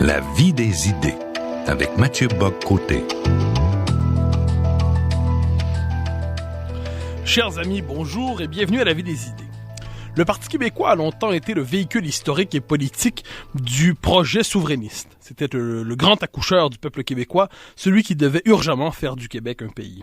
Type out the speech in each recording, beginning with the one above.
La vie des idées, avec Mathieu Bock-Côté. Chers amis, bonjour et bienvenue à La vie des idées. Le Parti québécois a longtemps été le véhicule historique et politique du projet souverainiste. C'était le grand accoucheur du peuple québécois, celui qui devait urgemment faire du Québec un pays.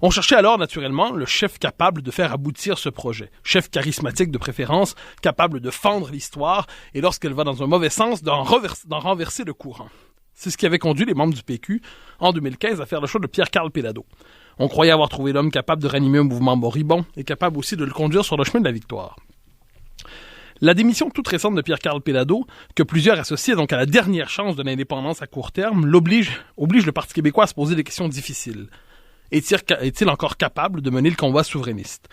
On cherchait alors naturellement le chef capable de faire aboutir ce projet, chef charismatique de préférence, capable de fendre l'histoire et lorsqu'elle va dans un mauvais sens, d'en renverser le courant. C'est ce qui avait conduit les membres du PQ en 2015 à faire le choix de Pierre-Karl Péladeau. On croyait avoir trouvé l'homme capable de ranimer un mouvement moribond et capable aussi de le conduire sur le chemin de la victoire. La démission toute récente de Pierre-Karl Péladeau, que plusieurs associaient donc à la dernière chance de l'indépendance à court terme, oblige le Parti québécois à se poser des questions difficiles. Est-il encore capable de mener le combat souverainiste?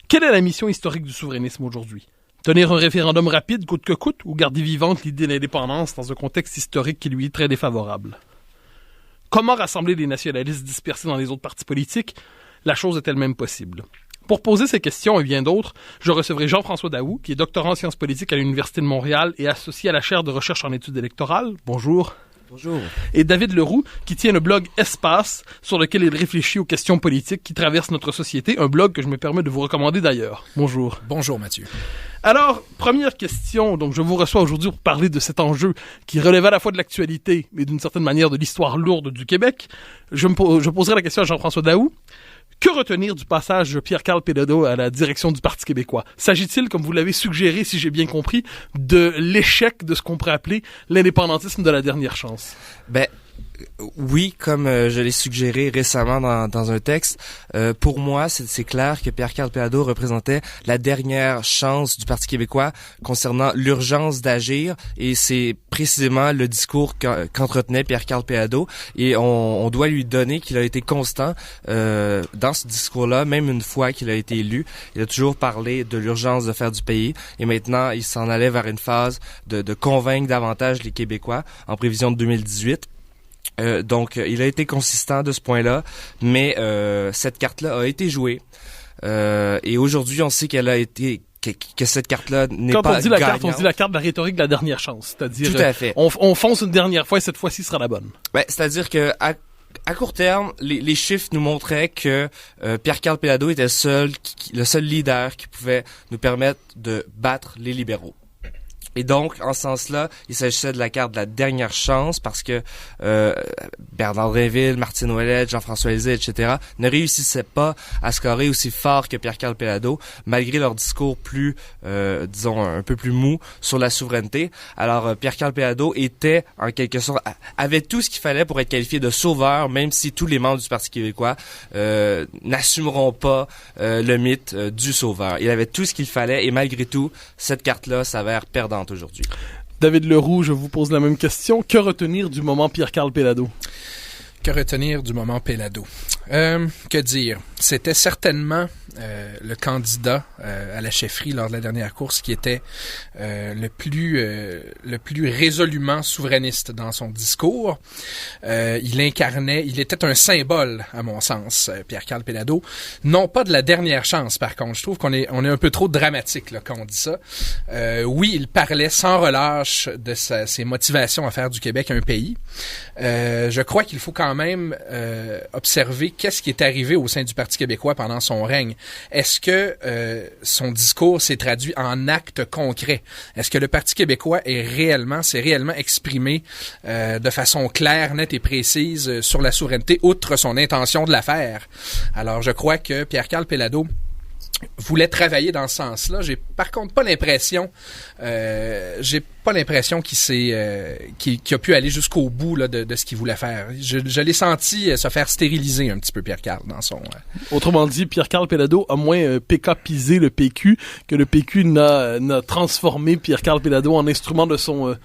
Quelle est la mission historique du souverainisme aujourd'hui? Tenir un référendum rapide, coûte que coûte, ou garder vivante l'idée d'indépendance dans un contexte historique qui lui est très défavorable? Comment rassembler les nationalistes dispersés dans les autres partis politiques? La chose est elle-même possible. Pour poser ces questions et bien d'autres, je recevrai Jean-François Daoust, qui est doctorant en sciences politiques à l'Université de Montréal et associé à la chaire de recherche en études électorales. Bonjour. Bonjour. Et David Leroux, qui tient le blog Espace, sur lequel il réfléchit aux questions politiques qui traversent notre société, un blog que je me permets de vous recommander d'ailleurs. Bonjour. Bonjour Mathieu. Alors, première question, donc je vous reçois aujourd'hui pour parler de cet enjeu qui relève à la fois de l'actualité, mais d'une certaine manière de l'histoire lourde du Québec. Je poserai la question à Jean-François Daoust. Que retenir du passage de Pierre-Karl Péladeau à la direction du Parti québécois? S'agit-il, comme vous l'avez suggéré, si j'ai bien compris, de l'échec de ce qu'on pourrait appeler l'indépendantisme de la dernière chance? Oui, comme je l'ai suggéré récemment dans un texte, pour moi, c'est clair que Pierre-Karl Péladeau représentait la dernière chance du Parti québécois concernant l'urgence d'agir, et c'est précisément le discours qu'entretenait Pierre-Karl Péladeau, et on doit lui donner qu'il a été constant dans ce discours-là, même une fois qu'il a été élu. Il a toujours parlé de l'urgence de faire du pays, et maintenant, il s'en allait vers une phase de convaincre davantage les Québécois en prévision de 2018. Donc, il a été consistant de ce point-là, mais cette carte-là a été jouée. Et aujourd'hui, on sait qu'elle a été que cette carte-là n'est pas gagnante. Quand on dit la carte, on dit la carte de la rhétorique de la dernière chance. C'est-à-dire, tout à fait. On fonce une dernière fois et cette fois-ci sera la bonne. C'est-à-dire que à court terme, les chiffres nous montraient que Pierre-Karl Péladeau était le seul leader qui pouvait nous permettre de battre les libéraux. Et donc, en ce sens-là, il s'agissait de la carte de la dernière chance parce que Bernard Drinville, Martine Ouellet, Jean-François Lisée, etc. ne réussissaient pas à scorer aussi fort que Pierre-Karl Péladeau, malgré leur discours plus, disons, un peu plus mou sur la souveraineté. Alors, Pierre-Karl Péladeau était, en quelque sorte, avait tout ce qu'il fallait pour être qualifié de sauveur, même si tous les membres du Parti québécois n'assumeront pas le mythe du sauveur. Il avait tout ce qu'il fallait et malgré tout, cette carte-là s'avère perdante aujourd'hui. David Leroux, je vous pose la même question. Que retenir du moment Pierre-Karl Péladeau? Que retenir du moment Péladeau? Que dire? C'était certainement le candidat à la chefferie lors de la dernière course qui était le plus résolument souverainiste dans son discours. Il était un symbole, à mon sens, Pierre-Karl Péladeau. Non pas de la dernière chance, par contre. Je trouve qu'on est un peu trop dramatique là, quand on dit ça. Oui, il parlait sans relâche de ses motivations à faire du Québec un pays. Je crois qu'il faut quand même observer qu'est-ce qui est arrivé au sein du Parti québécois pendant son règne. Est-ce que son discours s'est traduit en actes concrets? Est-ce que le Parti québécois s'est réellement exprimé de façon claire, nette et précise sur la souveraineté, outre son intention de la faire? Alors, je crois que Pierre-Karl Péladeau voulait travailler dans ce sens-là. J'ai par contre pas l'impression qu'il a pu aller jusqu'au bout là, de ce qu'il voulait faire. Je l'ai senti se faire stériliser un petit peu Pierre-Karl dans son... Autrement dit, Pierre-Karl Péladeau a moins PK-pisé le PQ que le PQ n'a transformé Pierre-Karl Péladeau en instrument de son...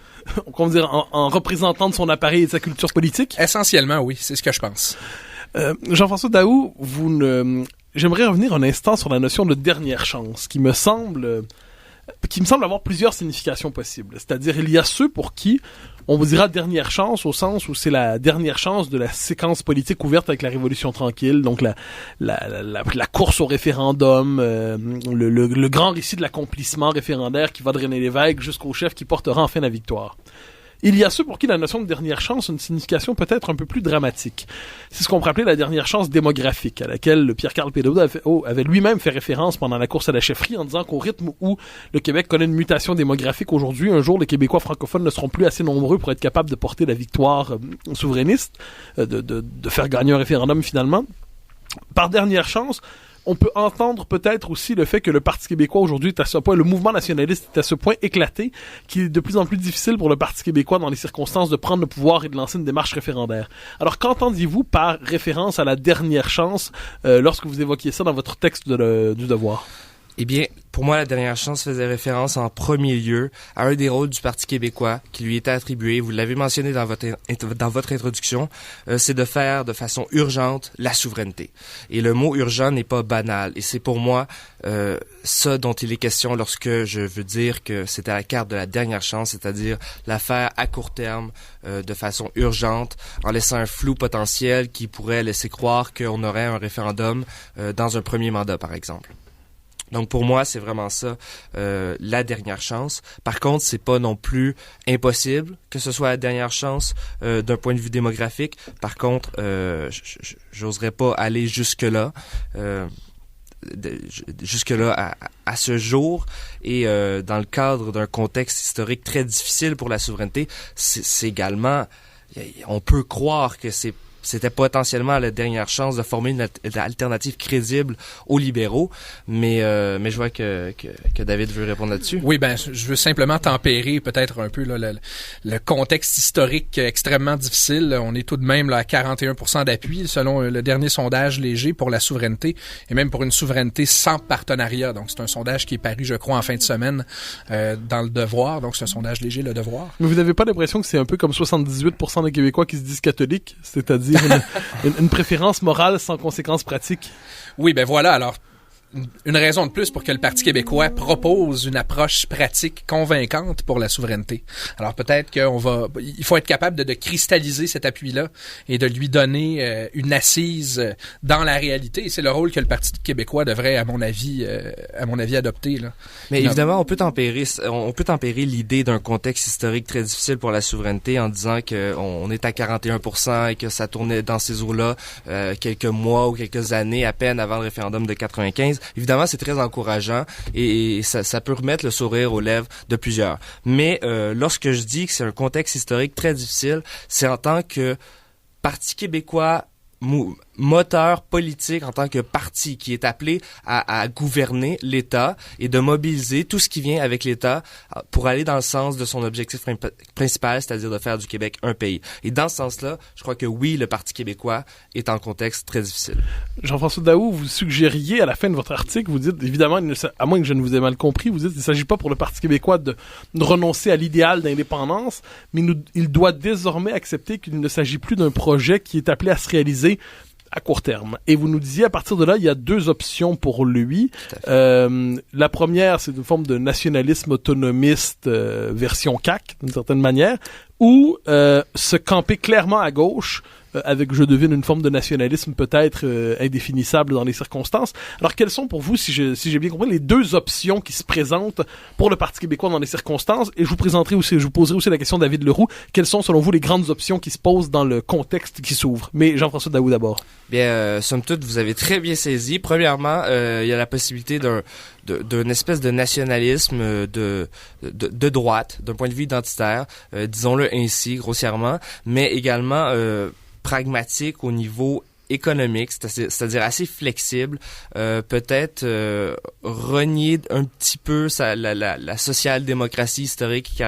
en représentant de son appareil et de sa culture politique? Essentiellement, oui. C'est ce que je pense. Jean-François Daoust, j'aimerais revenir un instant sur la notion de dernière chance, qui me semble avoir plusieurs significations possibles. C'est-à-dire, il y a ceux pour qui on vous dira dernière chance au sens où c'est la dernière chance de la séquence politique ouverte avec la Révolution tranquille, donc la course au référendum, le grand récit de l'accomplissement référendaire qui va de René Lévesque jusqu'au chef qui portera enfin la victoire. Il y a ceux pour qui la notion de dernière chance a une signification peut-être un peu plus dramatique. C'est ce qu'on pourrait appeler la dernière chance démographique, à laquelle Pierre-Carl Péladeau avait lui-même fait référence pendant la course à la chefferie, en disant qu'au rythme où le Québec connaît une mutation démographique aujourd'hui, un jour les Québécois francophones ne seront plus assez nombreux pour être capables de porter la victoire souverainiste, de faire gagner un référendum finalement. Par dernière chance, on peut entendre peut-être aussi le fait que le Parti québécois aujourd'hui est à ce point, le mouvement nationaliste est à ce point éclaté qu'il est de plus en plus difficile pour le Parti québécois dans les circonstances de prendre le pouvoir et de lancer une démarche référendaire. Alors qu'entendiez-vous par référence à la dernière chance lorsque vous évoquiez ça dans votre texte du Devoir? Eh bien, pour moi, la dernière chance faisait référence en premier lieu à un des rôles du Parti québécois qui lui était attribué, vous l'avez mentionné dans votre introduction, c'est de faire de façon urgente la souveraineté. Et le mot urgent n'est pas banal. Et c'est pour moi ça dont il est question lorsque je veux dire que c'est à la carte de la dernière chance, c'est-à-dire la faire à court terme, de façon urgente, en laissant un flou potentiel qui pourrait laisser croire qu'on aurait un référendum dans un premier mandat, par exemple. Donc pour moi, c'est vraiment ça, la dernière chance. Par contre, c'est pas non plus impossible que ce soit la dernière chance d'un point de vue démographique. Par contre, j'oserais pas aller jusque-là. À ce jour et dans le cadre d'un contexte historique très difficile pour la souveraineté, c'est également, on peut croire que c'était potentiellement la dernière chance de former une alternative crédible aux libéraux, mais je vois que David veut répondre là-dessus. Oui, je veux simplement tempérer peut-être un peu là, le contexte historique extrêmement difficile. On est tout de même là, à 41% d'appui selon le dernier sondage léger pour la souveraineté et même pour une souveraineté sans partenariat. Donc c'est un sondage qui est paru, je crois, en fin de semaine dans le Devoir. Donc c'est un sondage léger, le Devoir. Mais vous n'avez pas l'impression que c'est un peu comme 78% des Québécois qui se disent catholiques, c'est-à-dire une préférence morale sans conséquences pratiques? Oui, voilà. Alors, une raison de plus pour que le Parti québécois propose une approche pratique convaincante pour la souveraineté. Alors peut-être il faut être capable de cristalliser cet appui-là et de lui donner une assise dans la réalité. Et c'est le rôle que le Parti québécois devrait, à mon avis, adopter, là. Mais évidemment, on peut tempérer l'idée d'un contexte historique très difficile pour la souveraineté en disant qu'on est à 41% et que ça tournait dans ces eaux-là quelques mois ou quelques années à peine avant le référendum de 95. Évidemment, c'est très encourageant et ça peut remettre le sourire aux lèvres de plusieurs. Mais lorsque je dis que c'est un contexte historique très difficile, c'est en tant que Parti québécois moteur politique, en tant que parti qui est appelé à gouverner l'État et de mobiliser tout ce qui vient avec l'État pour aller dans le sens de son objectif principal, c'est-à-dire de faire du Québec un pays. Et dans ce sens-là, je crois que oui, le Parti québécois est en contexte très difficile. Jean-François Daou, vous suggériez à la fin de votre article, vous dites, évidemment, à moins que je ne vous ai mal compris, vous dites qu'il ne s'agit pas pour le Parti québécois de renoncer à l'idéal d'indépendance, mais il doit désormais accepter qu'il ne s'agit plus d'un projet qui est appelé à se réaliser à court terme. Et vous nous disiez, à partir de là, il y a deux options pour lui. La première, c'est une forme de nationalisme autonomiste version CAQ, d'une certaine manière, ou se camper clairement à gauche, avec, je devine, une forme de nationalisme peut-être indéfinissable dans les circonstances. Alors, quelles sont pour vous, si j'ai bien compris, les deux options qui se présentent pour le Parti québécois dans les circonstances? Et je vous poserai aussi la question de David Leroux. Quelles sont, selon vous, les grandes options qui se posent dans le contexte qui s'ouvre? Mais Jean-François Daou d'abord. Bien, somme toute, vous avez très bien saisi. Premièrement, il y a la possibilité d'une espèce de nationalisme de droite, d'un point de vue identitaire, disons-le ainsi, grossièrement, mais également pragmatique au niveau économique, c'est-à-dire assez flexible, peut-être renier un petit peu la social-démocratie historique qui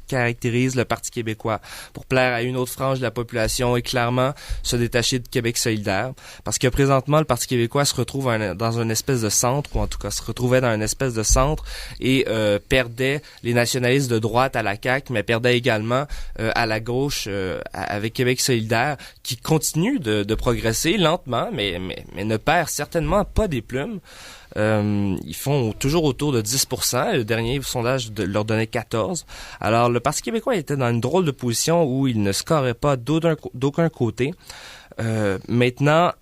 caractérise le Parti québécois pour plaire à une autre frange de la population et clairement se détacher de Québec solidaire. Parce que présentement, le Parti québécois se retrouve dans une espèce de centre, ou en tout cas se retrouvait dans une espèce de centre et perdait les nationalistes de droite à la CAQ, mais perdait également à la gauche avec Québec solidaire qui continue de progresser lentement, mais ne perd certainement pas des plumes. Ils font toujours autour de 10%. Le dernier sondage leur donnait 14%. Alors, le Parti québécois était dans une drôle de position où il ne scorait pas d'aucun côté. Maintenant,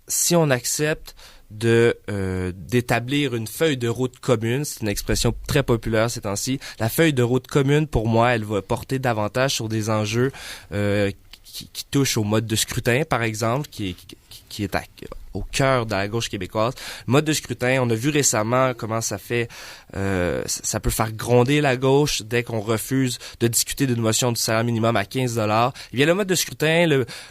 si on accepte d'établir une feuille de route commune. C'est une expression très populaire ces temps-ci. La feuille de route commune, pour moi, elle va porter davantage sur des enjeux qui touchent au mode de scrutin, par exemple, qui est au cœur de la gauche québécoise. Le mode de scrutin, on a vu récemment comment ça peut faire gronder la gauche dès qu'on refuse de discuter d'une motion du salaire minimum à 15 $. Eh bien, le mode de scrutin,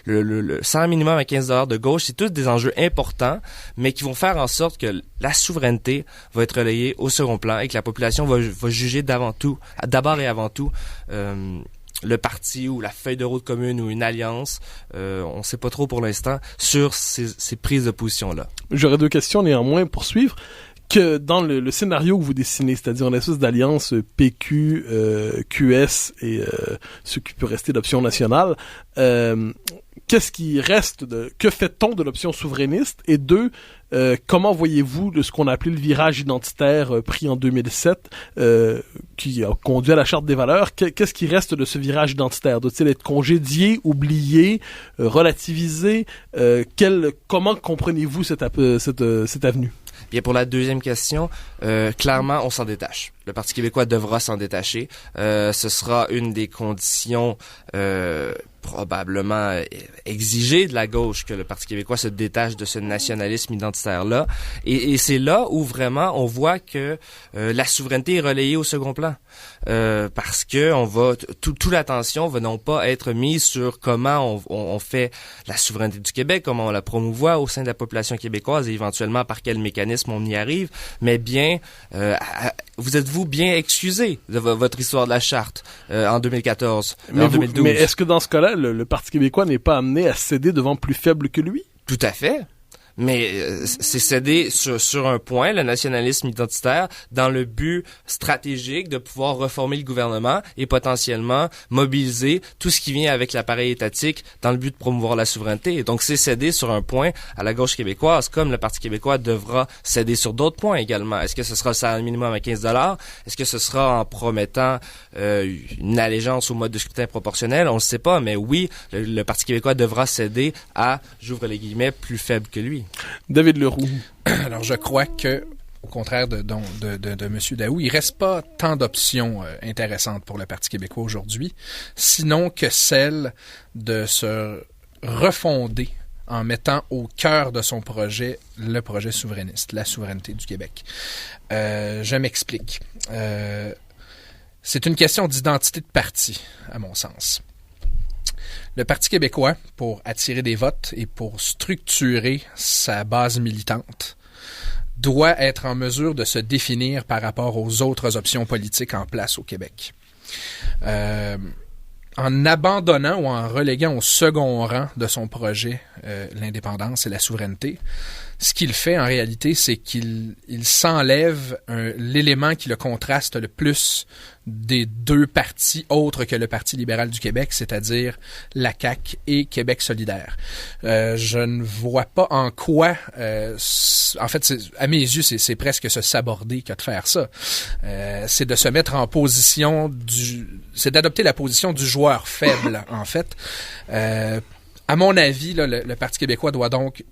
le salaire minimum à 15 $ de gauche, c'est tous des enjeux importants, mais qui vont faire en sorte que la souveraineté va être relayée au second plan et que la population va juger d'abord et avant tout, le parti ou la feuille de route commune ou une alliance, on ne sait pas trop pour l'instant, sur ces prises de position-là. J'aurais 2 questions néanmoins pour suivre. Que dans le scénario que vous dessinez, c'est-à-dire une espèce d'alliance PQ, QS et ce qui peut rester d'option nationale, qu'est-ce qui reste que fait-on de l'option souverainiste? Et 2, comment voyez-vous de ce qu'on a appelé le virage identitaire pris en 2007, qui a conduit à la Charte des valeurs? Qu'est-ce qui reste de ce virage identitaire? Doit-il être congédié, oublié, relativisé? Comment comprenez-vous cette avenue? Bien, pour la deuxième question, clairement, on s'en détache. Le Parti québécois devra s'en détacher. Ce sera une des conditions probablement exigées de la gauche que le Parti québécois se détache de ce nationalisme identitaire-là. Et c'est là où vraiment on voit que la souveraineté est relayée au second plan. Parce que toute l'attention va non pas être mise sur comment on fait la souveraineté du Québec, comment on la promouvoit au sein de la population québécoise et éventuellement par quel mécanisme on y arrive, mais bien, vous êtes-vous bien excusé de votre histoire de la Charte en 2014, en 2012? Mais est-ce que dans ce cas-là, le Parti québécois n'est pas amené à céder devant plus faible que lui? Tout à fait. Mais c'est céder sur un point, le nationalisme identitaire, dans le but stratégique de pouvoir reformer le gouvernement et potentiellement mobiliser tout ce qui vient avec l'appareil étatique dans le but de promouvoir la souveraineté. Et donc, c'est céder sur un point à la gauche québécoise, comme le Parti québécois devra céder sur d'autres points également. Est-ce que ce sera le salaire minimum à 15 $? Est-ce que ce sera en promettant une allégeance au mode de scrutin proportionnel? On ne le sait pas, mais oui, le Parti québécois devra céder à, j'ouvre les guillemets, plus faible que lui. David Leroux. Alors, je crois que, au contraire de M. Daou, il reste pas tant d'options intéressantes pour le Parti québécois aujourd'hui, sinon que celle de se refonder en mettant au cœur de son projet le projet souverainiste, la souveraineté du Québec. Je m'explique. C'est une question d'identité de parti, à mon sens. Le Parti québécois, pour attirer des votes et pour structurer sa base militante, doit être en mesure de se définir par rapport aux autres options politiques en place au Québec. En abandonnant ou en reléguant au second rang de son projet l'indépendance et la souveraineté, ce qu'il fait en réalité, c'est qu'il s'enlève l'élément qui le contraste le plus des 2 partis autres que le Parti libéral du Québec, c'est-à-dire la CAQ et Québec solidaire. Je ne vois pas en quoi, en fait, à mes yeux, c'est presque se saborder que de faire ça. C'est de se mettre en position c'est d'adopter la position du joueur faible, en fait. À mon avis, là, le Parti québécois doit donc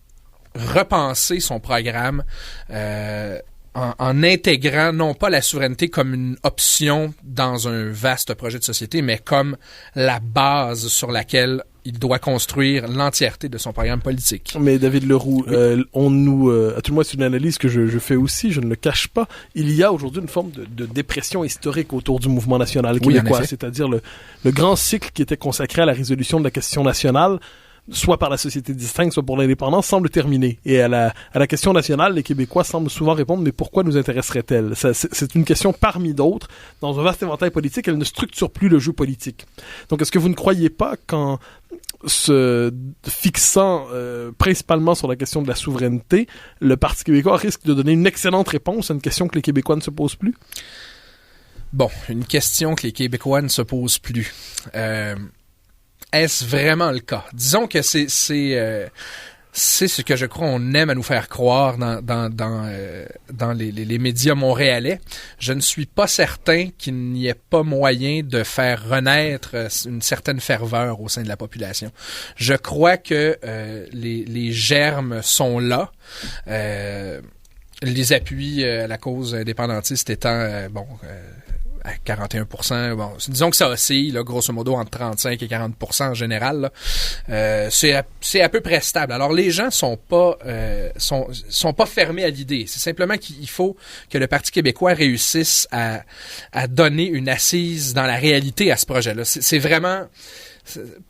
repenser son programme en intégrant non pas la souveraineté comme une option dans un vaste projet de société, mais comme la base sur laquelle il doit construire l'entièreté de son programme politique. Mais David Leroux, oui. À tout le moins c'est une analyse que je fais aussi, je ne le cache pas, il y a aujourd'hui une forme de dépression historique autour du mouvement national québécois, oui, c'est-à-dire le grand cycle qui était consacré à la résolution de la question nationale, soit par la société distincte, soit pour l'indépendance, semble terminée. Et à la question nationale, les Québécois semblent souvent répondre « mais pourquoi nous intéresserait-elle » C'est une question parmi d'autres. Dans un vaste éventail politique, elle ne structure plus le jeu politique. Donc, est-ce que vous ne croyez pas qu'en se fixant principalement sur la question de la souveraineté, le Parti québécois risque de donner une excellente réponse à une question que les Québécois ne se posent plus? Bon, une question que les Québécois ne se posent plus. Est-ce vraiment le cas? Disons que C'est ce que je crois on aime à nous faire croire dans les médias montréalais. Je ne suis pas certain qu'il n'y ait pas moyen de faire renaître une certaine ferveur au sein de la population. Je crois que les germes sont là. Les appuis à la cause indépendantiste étant à 41%, bon, disons que ça oscille, là, grosso modo, entre 35 et 40% en général, là. C'est à peu près stable. Alors, les gens sont pas fermés à l'idée. C'est simplement qu'il faut que le Parti québécois réussisse à donner une assise dans la réalité à ce projet-là. C'est vraiment...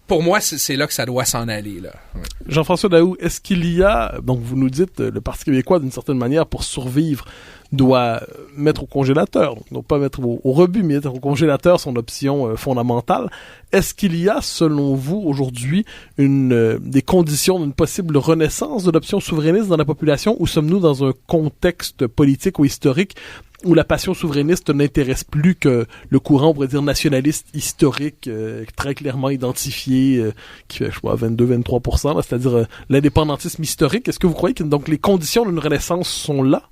Pour moi, c'est là que ça doit s'en aller, là. Ouais. Jean-François Daoust, est-ce qu'il y a, donc vous nous dites, le Parti québécois, d'une certaine manière, pour survivre, doit mettre au congélateur, donc non pas mettre au rebut, mais mettre au congélateur son option fondamentale. Est-ce qu'il y a, selon vous, aujourd'hui, des conditions d'une possible renaissance de l'option souverainiste dans la population, ou sommes-nous dans un contexte politique ou historique où la passion souverainiste n'intéresse plus que le courant, on pourrait dire, nationaliste historique, très clairement identifié, qui fait, je sais pas, 22-23%, là, c'est-à-dire l'indépendantisme historique. Est-ce que vous croyez que donc les conditions d'une renaissance sont là?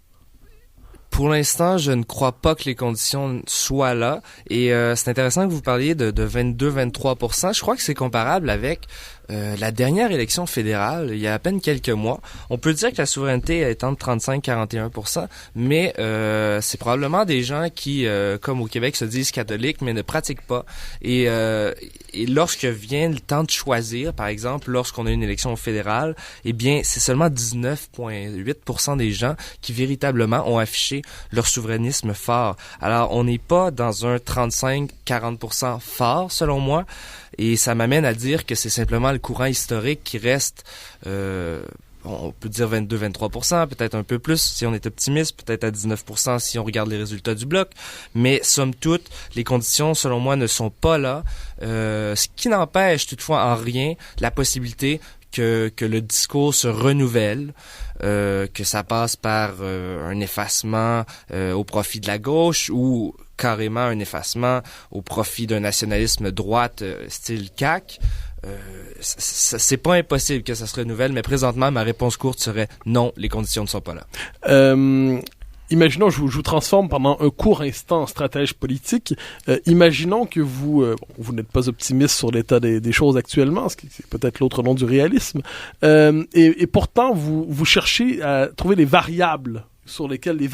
Pour l'instant, je ne crois pas que les conditions soient là. Et c'est intéressant que vous parliez de 22-23%. Je crois que c'est comparable avec la dernière élection fédérale, il y a à peine quelques mois. On peut dire que la souveraineté est entre 35-41%, mais c'est probablement des gens qui, comme au Québec, se disent catholiques, mais ne pratiquent pas. Et lorsque vient le temps de choisir, par exemple, lorsqu'on a une élection fédérale, eh bien, c'est seulement 19,8% des gens qui véritablement ont affiché leur souverainisme fort. Alors, on n'est pas dans un 35-40% fort, selon moi. Et ça m'amène à dire que c'est simplement le courant historique qui reste, on peut dire 22-23%, peut-être un peu plus si on est optimiste, peut-être à 19% si on regarde les résultats du bloc. Mais somme toute, les conditions, selon moi, ne sont pas là. Ce qui n'empêche toutefois en rien la possibilité que le discours se renouvelle, que ça passe par un effacement au profit de la gauche ou carrément un effacement au profit d'un nationalisme droite style CAQ. C'est pas impossible que ça se renouvelle, mais présentement, ma réponse courte serait non, les conditions ne sont pas là. Imaginons, je vous transforme pendant un court instant en stratège politique. Imaginons que vous n'êtes pas optimiste sur l'état des choses actuellement, ce qui c'est peut-être l'autre nom du réalisme, et pourtant vous cherchez à trouver les variables sur lesquelles le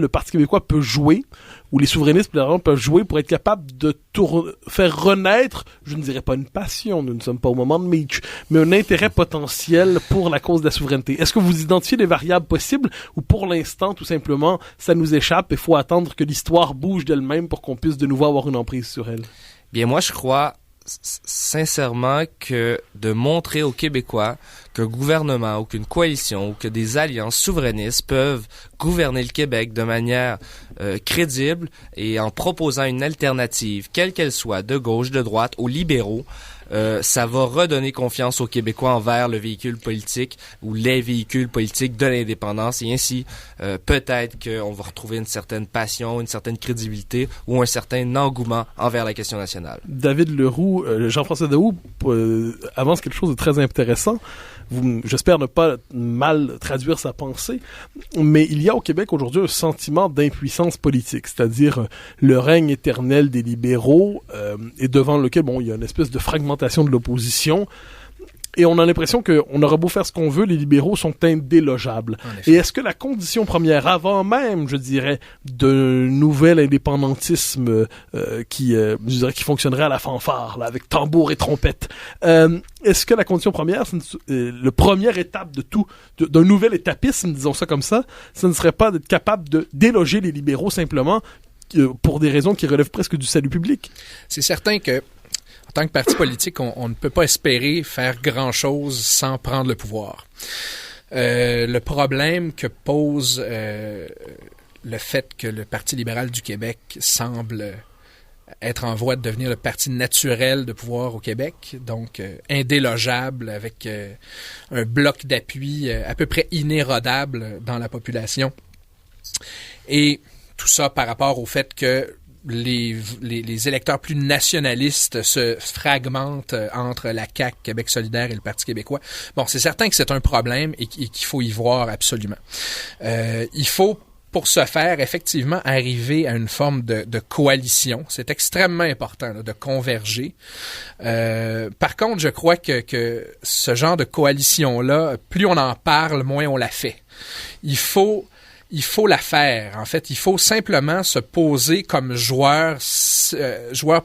Parti québécois peut jouer, ou les souverainistes peuvent jouer pour être capables de faire renaître, je ne dirais pas une passion, nous ne sommes pas au moment de Meach, mais un intérêt potentiel pour la cause de la souveraineté. Est-ce que vous identifiez des variables possibles, ou pour l'instant, tout simplement, ça nous échappe et il faut attendre que l'histoire bouge d'elle-même pour qu'on puisse de nouveau avoir une emprise sur elle? Bien, moi, je crois sincèrement que de montrer aux Québécois qu'un gouvernement ou qu'une coalition ou que des alliances souverainistes peuvent gouverner le Québec de manière crédible et en proposant une alternative, quelle qu'elle soit, de gauche, de droite, aux libéraux, ça va redonner confiance aux Québécois envers le véhicule politique ou les véhicules politiques de l'indépendance et ainsi peut-être qu'on va retrouver une certaine passion, une certaine crédibilité ou un certain engouement envers la question nationale. David Leroux, Jean-François Daoust avance quelque chose de très intéressant. J'espère ne pas mal traduire sa pensée, mais il y a au Québec aujourd'hui un sentiment d'impuissance politique, c'est-à-dire le règne éternel des libéraux et devant lequel il y a une espèce de fragmentation de l'opposition. Et on a l'impression qu'on aura beau faire ce qu'on veut, les libéraux sont indélogeables. Et est-ce que la condition première, avant même, je dirais, d'un nouvel indépendantisme qui fonctionnerait à la fanfare, là, avec tambour et trompette, est-ce que la condition première, le première étape de tout, d'un nouvel étapisme, disons ça comme ça, ce ne serait pas d'être capable de déloger les libéraux simplement pour des raisons qui relèvent presque du salut public? C'est certain que en tant que parti politique, on ne peut pas espérer faire grand-chose sans prendre le pouvoir. Le problème que pose le fait que le Parti libéral du Québec semble être en voie de devenir le parti naturel de pouvoir au Québec, donc indélogeable, avec un bloc d'appui à peu près inérodable dans la population. Et tout ça par rapport au fait que les électeurs plus nationalistes se fragmentent entre la CAQ, Québec solidaire et le Parti québécois. Bon, c'est certain que c'est un problème et qu'il faut y voir absolument. Il faut, pour ce faire, effectivement, arriver à une forme de coalition. C'est extrêmement important là, de converger. Par contre, je crois que ce genre de coalition-là, plus on en parle, moins on la fait. Il faut la faire. En fait, il faut simplement se poser comme joueur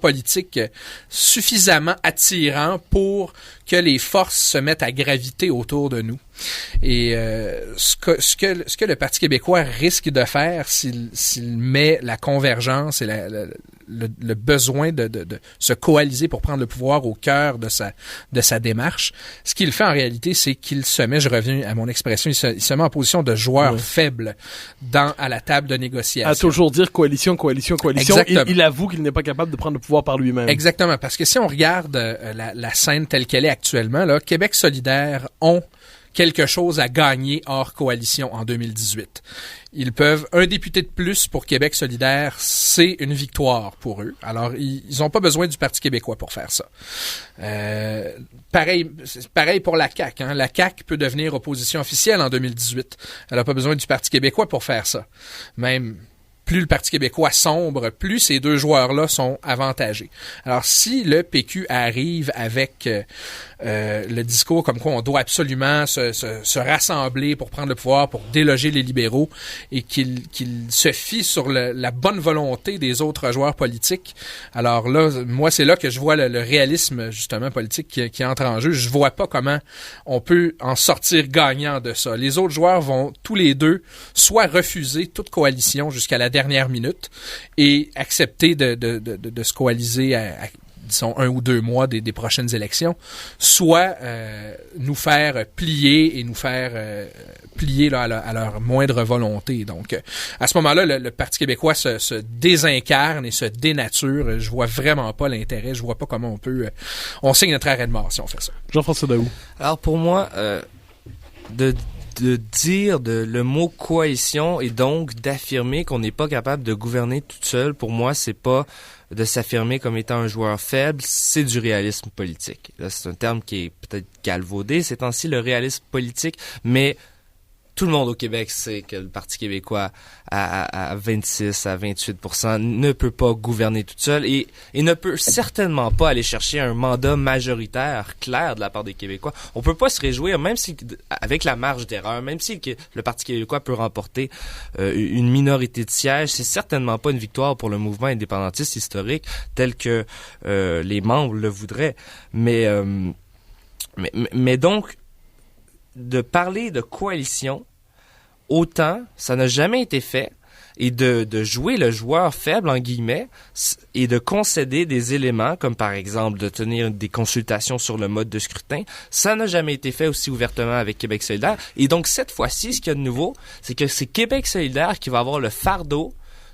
politique suffisamment attirant pour que les forces se mettent à graviter autour de nous. Et ce que le Parti québécois risque de faire s'il met la convergence et le besoin de se coaliser pour prendre le pouvoir au cœur de sa démarche, ce qu'il fait en réalité, c'est qu'il se met, je reviens à mon expression, il se met en position de joueur faible à la table de négociation. À toujours dire coalition. Exactement. Il avoue qu'il n'est pas capable de prendre le pouvoir par lui-même. Exactement, parce que si on regarde la scène telle qu'elle est actuellement, là, Québec solidaire ont quelque chose à gagner hors coalition en 2018. Ils peuvent, un député de plus pour Québec solidaire, c'est une victoire pour eux. Alors, ils n'ont pas besoin du Parti québécois pour faire ça. Pareil pour la CAQ. Hein. La CAQ peut devenir opposition officielle en 2018. Elle n'a pas besoin du Parti québécois pour faire ça. Même plus le Parti québécois sombre, plus ces deux joueurs-là sont avantagés. Alors, si le PQ arrive avec le discours comme quoi on doit absolument se rassembler pour prendre le pouvoir, pour déloger les libéraux, et qu'il se fie sur la bonne volonté des autres joueurs politiques, alors là, moi, c'est là que je vois le réalisme, justement, politique qui entre en jeu. Je vois pas comment on peut en sortir gagnant de ça. Les autres joueurs vont tous les deux soit refuser toute coalition jusqu'à la dernière minute et accepter de se coaliser à disons 1 ou 2 mois des prochaines élections, soit nous faire plier et nous faire plier là, à leur moindre volonté. Donc, à ce moment-là, le Parti québécois se désincarne et se dénature. Je vois vraiment pas l'intérêt. Je vois pas comment on signe notre arrêt de mort si on fait ça. Jean-François Daoust. Alors, pour moi, de dire le mot coalition et donc d'affirmer qu'on n'est pas capable de gouverner toute seule, pour moi, c'est pas de s'affirmer comme étant un joueur faible, c'est du réalisme politique. Là, c'est un terme qui est peut-être galvaudé ces temps-ci, le réalisme politique, mais tout le monde au Québec sait que le Parti québécois à 26 à 28% ne peut pas gouverner toute seule et ne peut certainement pas aller chercher un mandat majoritaire clair de la part des Québécois. On peut pas se réjouir, même si avec la marge d'erreur, même si le Parti québécois peut remporter une minorité de sièges, c'est certainement pas une victoire pour le mouvement indépendantiste historique tel que les membres le voudraient. Mais donc de parler de coalition, autant, ça n'a jamais été fait, et de jouer le joueur faible, en guillemets, et de concéder des éléments, comme par exemple de tenir des consultations sur le mode de scrutin, ça n'a jamais été fait aussi ouvertement avec Québec solidaire. Et donc, cette fois-ci, ce qu'il y a de nouveau, c'est que c'est Québec solidaire qui va avoir le fardeau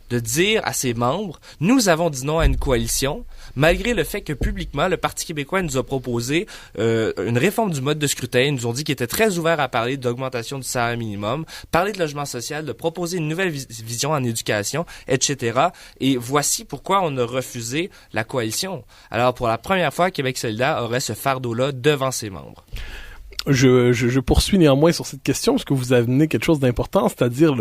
de dire à ses membres, nous avons dit non à une coalition, malgré le fait que publiquement, le Parti québécois nous a proposé une réforme du mode de scrutin. Ils nous ont dit qu'ils étaient très ouverts à parler d'augmentation du salaire minimum, parler de logement social, de proposer une nouvelle vision en éducation, etc. Et voici pourquoi on a refusé la coalition. Alors, pour la première fois, Québec solidaire aurait ce fardeau-là devant ses membres. Je poursuis néanmoins sur cette question, parce que vous amenez quelque chose d'important, c'est-à-dire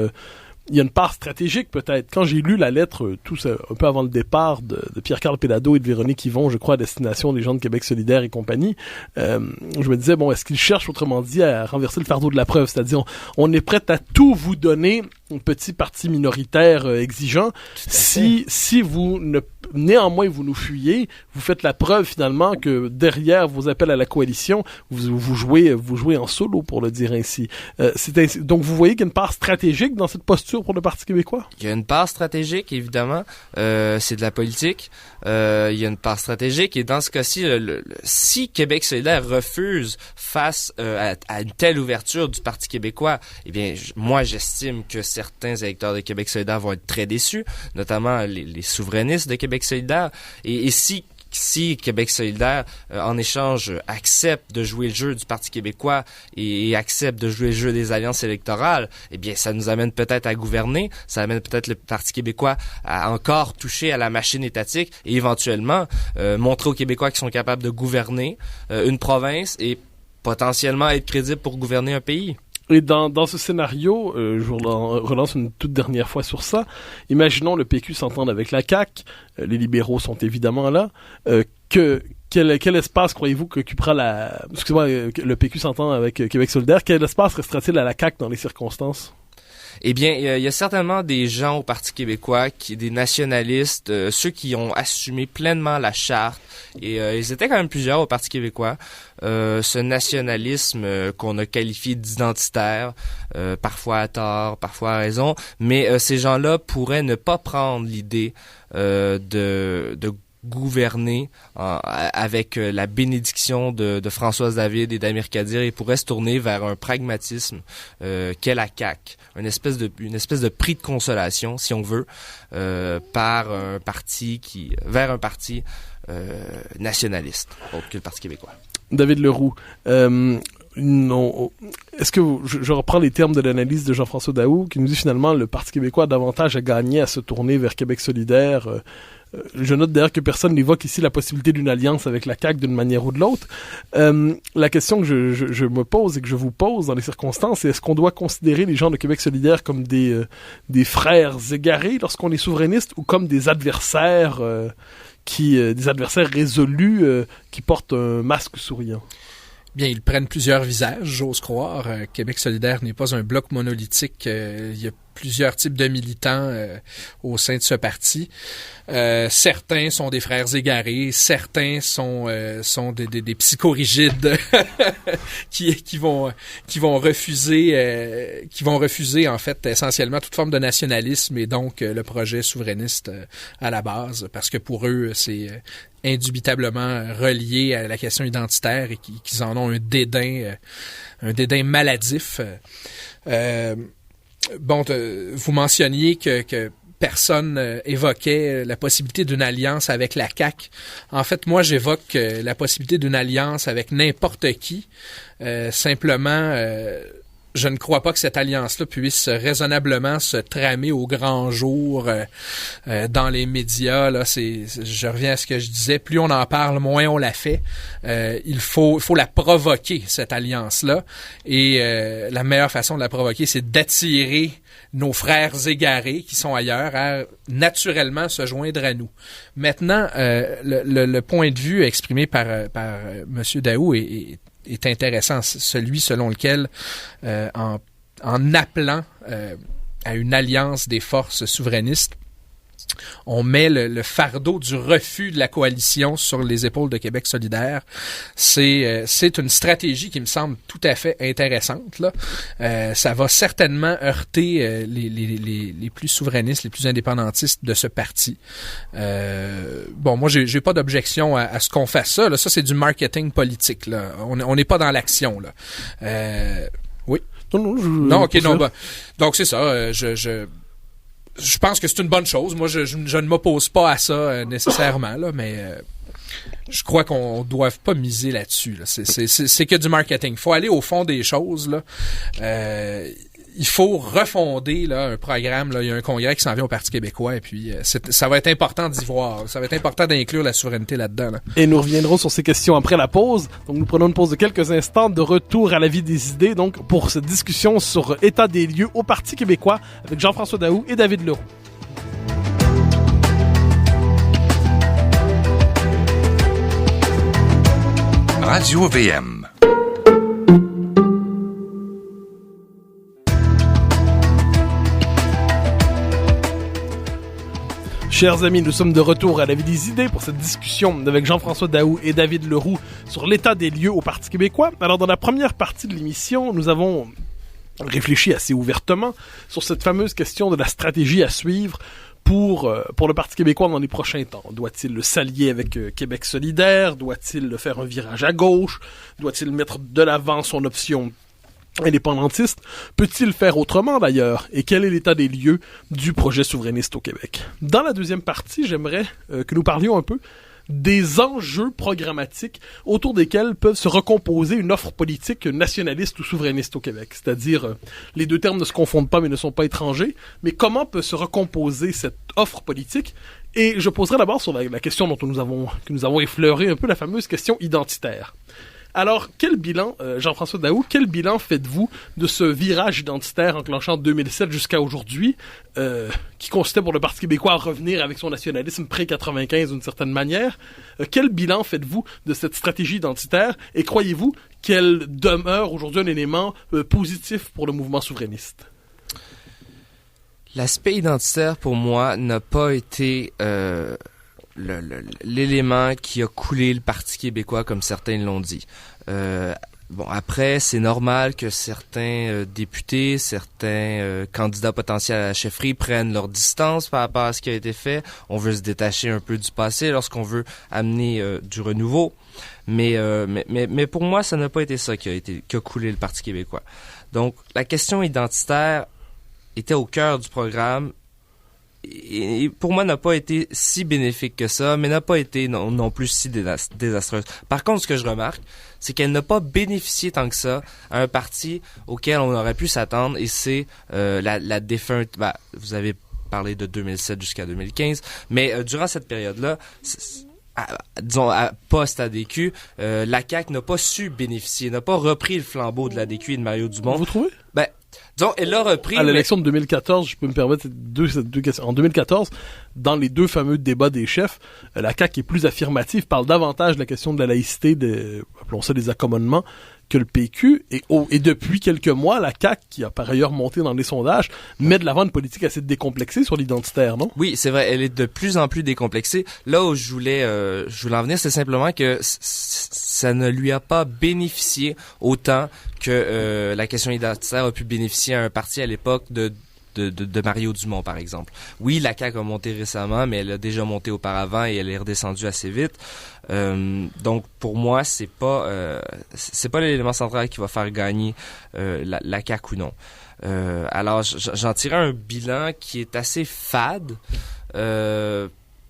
il y a une part stratégique peut-être. Quand j'ai lu la lettre, tout ça, un peu avant le départ de Pierre-Carl Péladeau et de Véronique Yvon, je crois, à destination des gens de Québec solidaire et compagnie, je me disais, bon, est-ce qu'ils cherchent, autrement dit, à renverser le fardeau de la preuve? C'est-à-dire, on est prêt à tout vous donner, un petit parti minoritaire exigeant, si vous néanmoins vous nous fuyez, vous faites la preuve finalement que derrière vos appels à la coalition, vous jouez en solo, pour le dire ainsi. Donc vous voyez qu'il y a une part stratégique dans cette posture pour le Parti québécois? Il y a une part stratégique, évidemment. C'est de la politique. Il y a une part stratégique. Et dans ce cas-ci, si Québec solidaire refuse face à une telle ouverture du Parti québécois, eh bien, moi, j'estime que certains électeurs de Québec solidaire vont être très déçus, notamment les souverainistes de Québec solidaire. Et si si Québec solidaire, en échange, accepte de jouer le jeu du Parti québécois et accepte de jouer le jeu des alliances électorales, eh bien, ça nous amène peut-être à gouverner, ça amène peut-être le Parti québécois à encore toucher à la machine étatique et éventuellement montrer aux Québécois qu'ils sont capables de gouverner une province et potentiellement être crédibles pour gouverner un pays. Et dans ce scénario, je vous relance une toute dernière fois sur ça. Imaginons le PQ s'entende avec la CAQ, les libéraux sont évidemment là. Quel espace croyez-vous qu'occupera le PQ s'entend avec Québec solidaire? Quel espace restera-t-il à la CAQ dans les circonstances? Eh bien, il y a certainement des gens au Parti québécois, des nationalistes, ceux qui ont assumé pleinement la charte, et ils étaient quand même plusieurs au Parti québécois. Ce nationalisme qu'on a qualifié d'identitaire, parfois à tort, parfois à raison, mais ces gens-là pourraient ne pas prendre l'idée de gouverner avec la bénédiction de Françoise David et d'Amir Kadir et pourrait se tourner vers un pragmatisme qu'est la CAQ, une espèce de prix de consolation, si on veut, vers un parti nationaliste, autre que le Parti québécois. David Leroux, non. Est-ce que je reprends les termes de l'analyse de Jean-François Daou qui nous dit finalement le Parti québécois a davantage à gagner à se tourner vers Québec solidaire. Je note d'ailleurs que personne n'évoque ici la possibilité d'une alliance avec la CAQ d'une manière ou de l'autre. La question que je me pose et que je vous pose dans les circonstances, c'est est-ce qu'on doit considérer les gens de Québec solidaire comme des frères égarés lorsqu'on est souverainiste ou comme des adversaires des adversaires résolus qui portent un masque souriant? Bien, ils prennent plusieurs visages, j'ose croire. Québec solidaire n'est pas un bloc monolithique. Il y a plusieurs types de militants au sein de ce parti. Certains sont des frères égarés, certains sont des psychorigides qui vont refuser en fait essentiellement toute forme de nationalisme et donc le projet souverainiste à la base, parce que pour eux c'est indubitablement relié à la question identitaire et qu'ils en ont un dédain maladif. Vous mentionniez que personne évoquait la possibilité d'une alliance avec la CAQ. En fait, moi, j'évoque la possibilité d'une alliance avec n'importe qui. Simplement, je ne crois pas que cette alliance-là puisse raisonnablement se tramer au grand jour dans les médias. Là, je reviens à ce que je disais. Plus on en parle, moins on la fait. Il faut la provoquer, cette alliance-là. Et la meilleure façon de la provoquer, c'est d'attirer nos frères égarés qui sont ailleurs à naturellement se joindre à nous. Maintenant, le point de vue exprimé par M. Daou est intéressant, celui selon lequel, en appelant à une alliance des forces souverainistes, on met le fardeau du refus de la coalition sur les épaules de Québec solidaire. C'est une stratégie qui me semble tout à fait intéressante, là. Ça va certainement heurter les plus souverainistes, les plus indépendantistes de ce parti. Moi, j'ai pas d'objection à ce qu'on fasse ça. Là. Ça, c'est du marketing politique. Là. On n'est pas dans l'action. Là. Oui. Non, ok, non. Donc c'est ça. Je pense que c'est une bonne chose. Moi, je ne m'oppose pas à ça nécessairement, là, mais je crois qu'on ne doit pas miser là-dessus. Là. C'est que du marketing. Il faut aller au fond des choses. Là. Il faut refonder là, un programme. Là. Il y a un congrès qui s'en vient au Parti québécois et puis ça va être important d'y voir. Ça va être important d'inclure la souveraineté là-dedans. Là. Et nous reviendrons sur ces questions après la pause. Donc nous prenons une pause de quelques instants de retour à la vie des idées. Donc pour cette discussion sur état des lieux au Parti québécois avec Jean-François Daou et David Leroux. Radio VM. Chers amis, nous sommes de retour à la vie des idées pour cette discussion avec Jean-François Daou et David Leroux sur l'état des lieux au Parti québécois. Alors, dans la première partie de l'émission, nous avons réfléchi assez ouvertement sur cette fameuse question de la stratégie à suivre pour le Parti québécois dans les prochains temps. Doit-il s'allier avec Québec solidaire? Doit-il faire un virage à gauche? Doit-il mettre de l'avant son option indépendantiste? Peut-il faire autrement d'ailleurs? Et quel est l'état des lieux du projet souverainiste au Québec? Dans la deuxième partie, j'aimerais que nous parlions un peu des enjeux programmatiques autour desquels peuvent se recomposer une offre politique nationaliste ou souverainiste au Québec. C'est-à-dire, les deux termes ne se confondent pas mais ne sont pas étrangers, mais comment peut se recomposer cette offre politique? Et je poserai d'abord sur la question que nous avons effleuré un peu, la fameuse question identitaire. Alors, quel bilan, Jean-François Daou, quel bilan faites-vous de ce virage identitaire enclenchant en 2007 jusqu'à aujourd'hui, qui consistait pour le Parti québécois à revenir avec son nationalisme pré-95 d'une certaine manière? Quel bilan faites-vous de cette stratégie identitaire et croyez-vous qu'elle demeure aujourd'hui un élément positif pour le mouvement souverainiste? L'aspect identitaire, pour moi, n'a pas été l'élément qui a coulé le Parti québécois, comme certains l'ont dit. Bon, après, c'est normal que certains députés, certains candidats potentiels à la chefferie prennent leur distance par rapport à ce qui a été fait. On veut se détacher un peu du passé lorsqu'on veut amener du renouveau. Mais pour moi, ça n'a pas été ça qui a coulé le Parti québécois. Donc, la question identitaire était au cœur du programme et pour moi n'a pas été si bénéfique que ça, mais n'a pas été non plus si désastreuse. Par contre, ce que je remarque, c'est qu'elle n'a pas bénéficié tant que ça à un parti auquel on aurait pu s'attendre, et c'est la défunte... vous avez parlé de 2007 jusqu'à 2015, mais durant cette période-là... disons, à post-ADQ, la CAQ n'a pas su bénéficier, n'a pas repris le flambeau de l'ADQ et de Mario Dumont. Vous trouvez? Disons, elle l'a repris. À l'élection de 2014, je peux me permettre ces deux questions. En 2014, dans les deux fameux débats des chefs, la CAQ est plus affirmative, parle davantage de la question de la laïcité, appelons ça des accommodements, que le PQ. Et depuis quelques mois, la CAQ, qui a par ailleurs monté dans les sondages, met de l'avant une politique assez décomplexée sur l'identitaire, non? Oui, c'est vrai, elle est de plus en plus décomplexée. Là où je voulais en venir, c'est simplement que ça ne lui a pas bénéficié autant que la question identitaire a pu bénéficier à un parti à l'époque de Mario Dumont, par exemple. Oui, la CAQ a monté récemment, mais elle a déjà monté auparavant et elle est redescendue assez vite. Donc, pour moi, c'est pas l'élément central qui va faire gagner la CAQ ou non. Alors, j'en tirais un bilan qui est assez fade,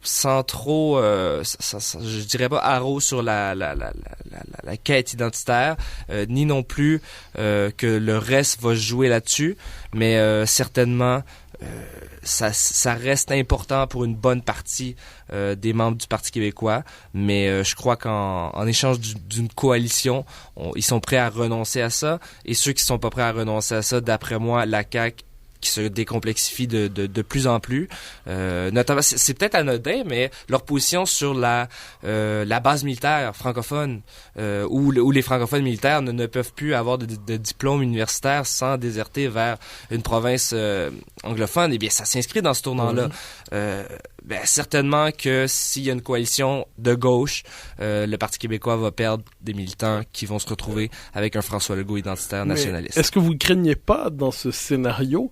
sans trop, je dirais pas haro sur la quête identitaire, ni non plus que le reste va jouer là-dessus, mais certainement ça reste important pour une bonne partie des membres du Parti québécois, mais je crois qu'en échange d'une coalition, ils sont prêts à renoncer à ça, et ceux qui sont pas prêts à renoncer à ça, d'après moi, la CAQ qui se décomplexifie de plus en plus. Notamment, c'est peut-être anodin, mais leur position sur la base militaire francophone, où les francophones militaires ne peuvent plus avoir de diplôme universitaire sans déserter vers une province anglophone, eh bien, ça s'inscrit dans ce tournant-là. Certainement que s'il y a une coalition de gauche, le Parti québécois va perdre des militants qui vont se retrouver avec un François Legault identitaire nationaliste. Est-ce que vous ne craignez pas dans ce scénario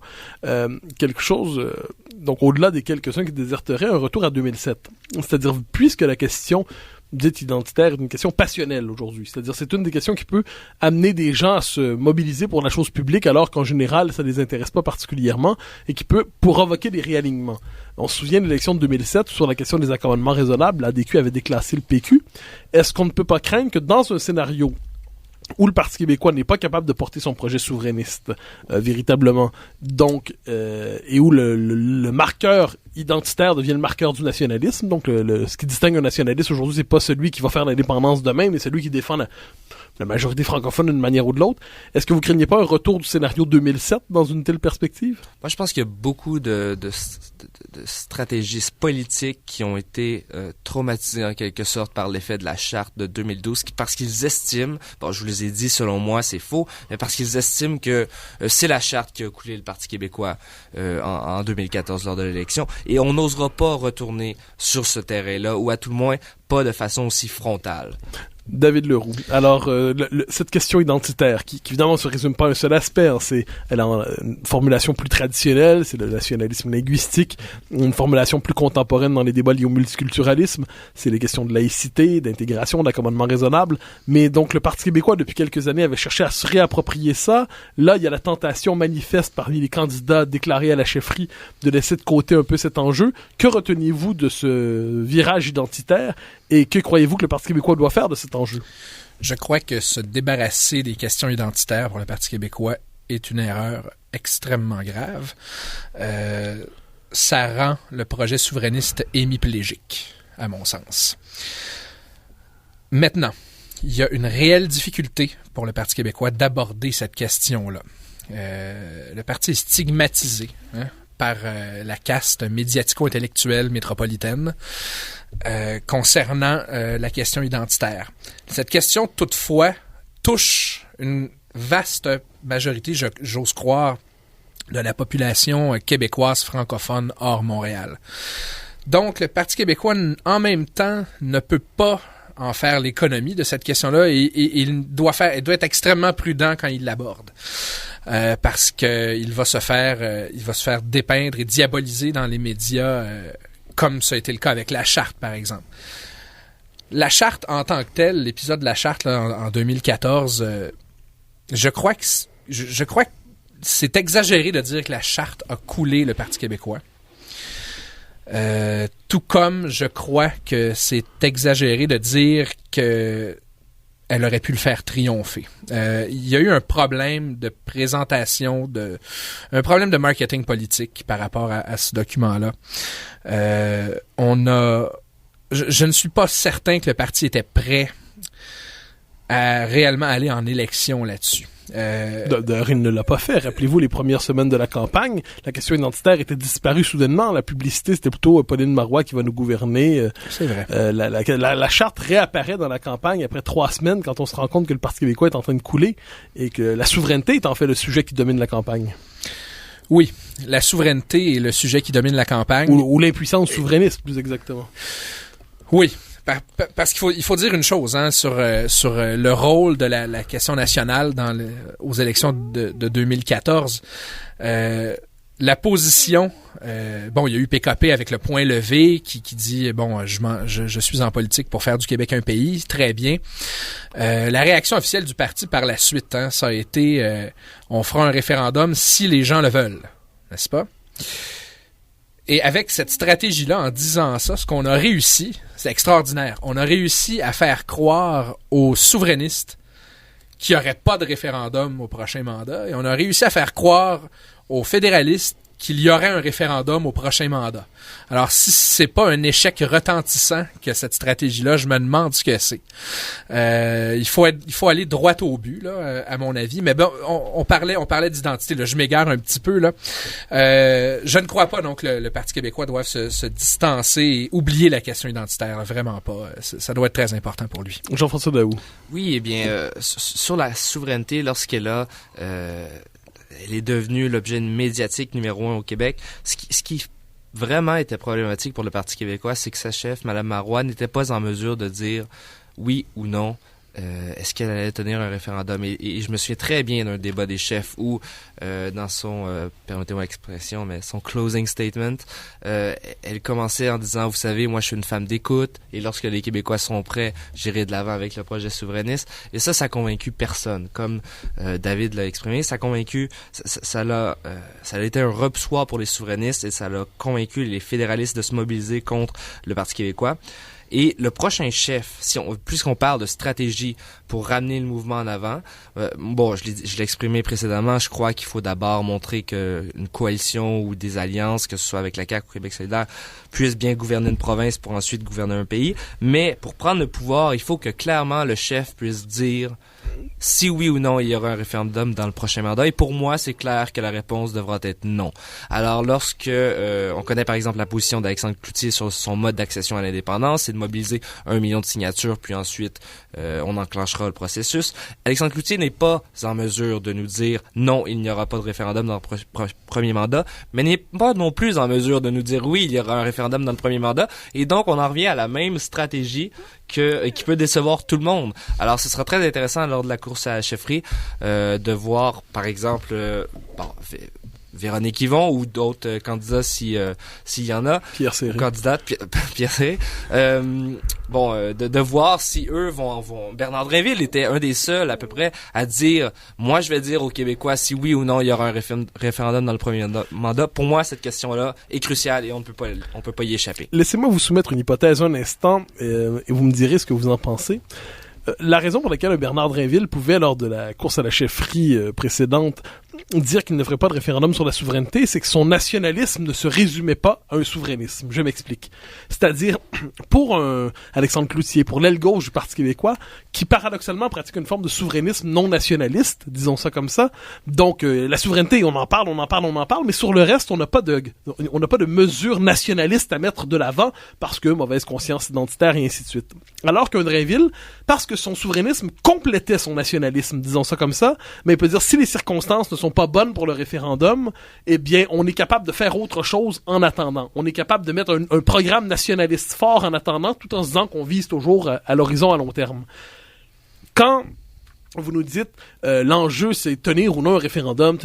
quelque chose, donc au-delà des quelques-uns qui déserteraient, un retour à 2007? C'est-à-dire, puisque la question dite identitaire est une question passionnelle aujourd'hui. C'est-à-dire, c'est une des questions qui peut amener des gens à se mobiliser pour la chose publique alors qu'en général, ça les intéresse pas particulièrement et qui peut provoquer des réalignements. On se souvient de l'élection de 2007 sur la question des accommodements raisonnables. L'ADQ avait déclassé le PQ. Est-ce qu'on ne peut pas craindre que dans un scénario où le Parti québécois n'est pas capable de porter son projet souverainiste véritablement, donc et où le marqueur identitaire devient le marqueur du nationalisme, donc ce qui distingue un nationaliste aujourd'hui, c'est pas celui qui va faire l'indépendance demain, mais celui qui défend la majorité francophone d'une manière ou de l'autre. Est-ce que vous craignez pas un retour du scénario 2007 dans une telle perspective? Moi, je pense qu'il y a beaucoup de stratégistes politiques qui ont été traumatisés en quelque sorte par l'effet de la charte de 2012, parce qu'ils estiment, bon, je vous les ai dit, selon moi, c'est faux, mais parce qu'ils estiment que c'est la charte qui a coulé le Parti québécois en 2014 lors de l'élection, et on n'osera pas retourner sur ce terrain-là, ou à tout le moins pas de façon aussi frontale. David Leroux. Alors, cette question identitaire, qui évidemment ne se résume pas à un seul aspect, hein, elle a une formulation plus traditionnelle, c'est le nationalisme linguistique, une formulation plus contemporaine dans les débats liés au multiculturalisme, c'est les questions de laïcité, d'intégration, d'accommodement raisonnable, mais donc le Parti québécois, depuis quelques années, avait cherché à se réapproprier ça. Là, il y a la tentation manifeste parmi les candidats déclarés à la chefferie de laisser de côté un peu cet enjeu. Que retenez-vous de ce virage identitaire? Et que croyez-vous que le Parti québécois doit faire de cet enjeu? Je crois que se débarrasser des questions identitaires pour le Parti québécois est une erreur extrêmement grave. Ça rend le projet souverainiste hémiplégique, à mon sens. Maintenant, il y a une réelle difficulté pour le Parti québécois d'aborder cette question-là. Le parti est stigmatisé par la caste médiatico-intellectuelle métropolitaine concernant la question identitaire. Cette question, toutefois, touche une vaste majorité, j'ose croire, de la population québécoise francophone hors Montréal. Donc, le Parti québécois, en même temps, ne peut pas en faire l'économie de cette question-là et il doit être extrêmement prudent quand il l'aborde. Parce que il va se faire dépeindre et diaboliser dans les médias comme ça a été le cas avec la Charte, par exemple. La Charte en tant que telle, l'épisode de la Charte là, en 2014, je crois que c'est exagéré de dire que la Charte a coulé le Parti québécois. Tout comme je crois que c'est exagéré de dire que elle aurait pu le faire triompher. Il y a eu un problème de présentation, un problème de marketing politique par rapport à ce document-là. Je ne suis pas certain que le parti était prêt à réellement aller en élection là-dessus. D'ailleurs, il ne l'a pas fait. Rappelez-vous, les premières semaines de la campagne, la question identitaire était disparue soudainement. La publicité, c'était plutôt Pauline Marois qui va nous gouverner. C'est vrai. La charte réapparaît dans la campagne après 3 semaines quand on se rend compte que le Parti québécois est en train de couler et que la souveraineté est en fait le sujet qui domine la campagne. Oui, la souveraineté est le sujet qui domine la campagne. Ou l'impuissance souverainiste, plus exactement. Oui. Parce qu'il faut dire une chose sur le rôle de la question nationale aux élections de 2014. La position, il y a eu PKP avec le point levé qui dit je suis en politique pour faire du Québec un pays, très bien. La réaction officielle du parti par la suite, ça a été on fera un référendum si les gens le veulent, n'est-ce pas? Et avec cette stratégie-là, en disant ça, ce qu'on a réussi, c'est extraordinaire. On a réussi à faire croire aux souverainistes qu'il n'y aurait pas de référendum au prochain mandat. Et on a réussi à faire croire aux fédéralistes qu'il y aurait un référendum au prochain mandat. Alors, si c'est pas un échec retentissant que cette stratégie-là, je me demande ce que c'est. Il faut aller droit au but, là, à mon avis. Mais bon, on parlait d'identité, là. Je m'égare un petit peu, là. Je ne crois pas, donc, le Parti québécois doit se distancer et oublier la question identitaire, là. Vraiment pas. Ça doit être très important pour lui. Jean-François Daoust. Oui, eh bien, sur la souveraineté, lorsqu'elle a... elle est devenue l'objet médiatique numéro 1 au Québec. Ce qui vraiment était problématique pour le Parti québécois, c'est que sa chef, Mme Marois, n'était pas en mesure de dire oui ou non. Est-ce qu'elle allait tenir un référendum? Et je me souviens très bien d'un débat des chefs où, dans son, permettez-moi l'expression, mais son closing statement, elle commençait en disant, vous savez, moi je suis une femme d'écoute, et lorsque les Québécois seront prêts, j'irai de l'avant avec le projet souverainiste. Et ça a convaincu personne. Comme David l'a exprimé, ça a convaincu, ça a été un repoussoir pour les souverainistes, et ça a convaincu les fédéralistes de se mobiliser contre le Parti québécois. Et le prochain chef, puisqu'on parle de stratégie pour ramener le mouvement en avant, je l'ai exprimé précédemment, je crois qu'il faut d'abord montrer qu'une coalition ou des alliances, que ce soit avec la CAQ ou Québec solidaire, puisse bien gouverner une province pour ensuite gouverner un pays. Mais pour prendre le pouvoir, il faut que clairement le chef puisse dire si oui ou non il y aura un référendum dans le prochain mandat. Et pour moi, c'est clair que la réponse devra être non. Alors lorsque on connaît par exemple la position d'Alexandre Cloutier sur son mode d'accession à l'indépendance, c'est de mobiliser 1 million de signatures, puis ensuite on enclenchera le processus. Alexandre Cloutier n'est pas en mesure de nous dire non, il n'y aura pas de référendum dans le premier mandat, mais n'est pas non plus en mesure de nous dire oui, il y aura un référendum dans le premier mandat. Et donc on en revient à la même stratégie qui peut décevoir tout le monde. Alors ce sera très intéressant lors de la course à la chefferie de voir par exemple Véronique Yvon ou d'autres candidats s'il y en a. Pierre Serré. Candidate, Pierre Serré. De voir si eux vont... Bernard Drinville était un des seuls à peu près à dire, moi je vais dire aux Québécois si oui ou non il y aura un référendum dans le premier mandat. Pour moi, cette question-là est cruciale et on ne peut pas y échapper. Laissez-moi vous soumettre une hypothèse un instant et vous me direz ce que vous en pensez. La raison pour laquelle Bernard Drinville pouvait, lors de la course à la chefferie précédente, dire qu'il ne ferait pas de référendum sur la souveraineté, c'est que son nationalisme ne se résumait pas à un souverainisme. Je m'explique. C'est-à-dire, pour Alexandre Cloutier, pour l'aile gauche du Parti québécois, qui paradoxalement pratique une forme de souverainisme non nationaliste, disons ça comme ça. Donc, la souveraineté, on en parle, mais sur le reste, on n'a pas de mesures nationalistes à mettre de l'avant parce que mauvaise conscience identitaire et ainsi de suite. Alors qu'un Drainville, parce que son souverainisme complétait son nationalisme, disons ça comme ça, mais il peut dire si les circonstances ne sont pas bonnes pour le référendum, eh bien, on est capable de faire autre chose en attendant. On est capable de mettre un programme nationaliste fort en attendant, tout en se disant qu'on vise toujours à l'horizon à long terme. Quand vous nous dites l'enjeu c'est tenir ou non un référendum,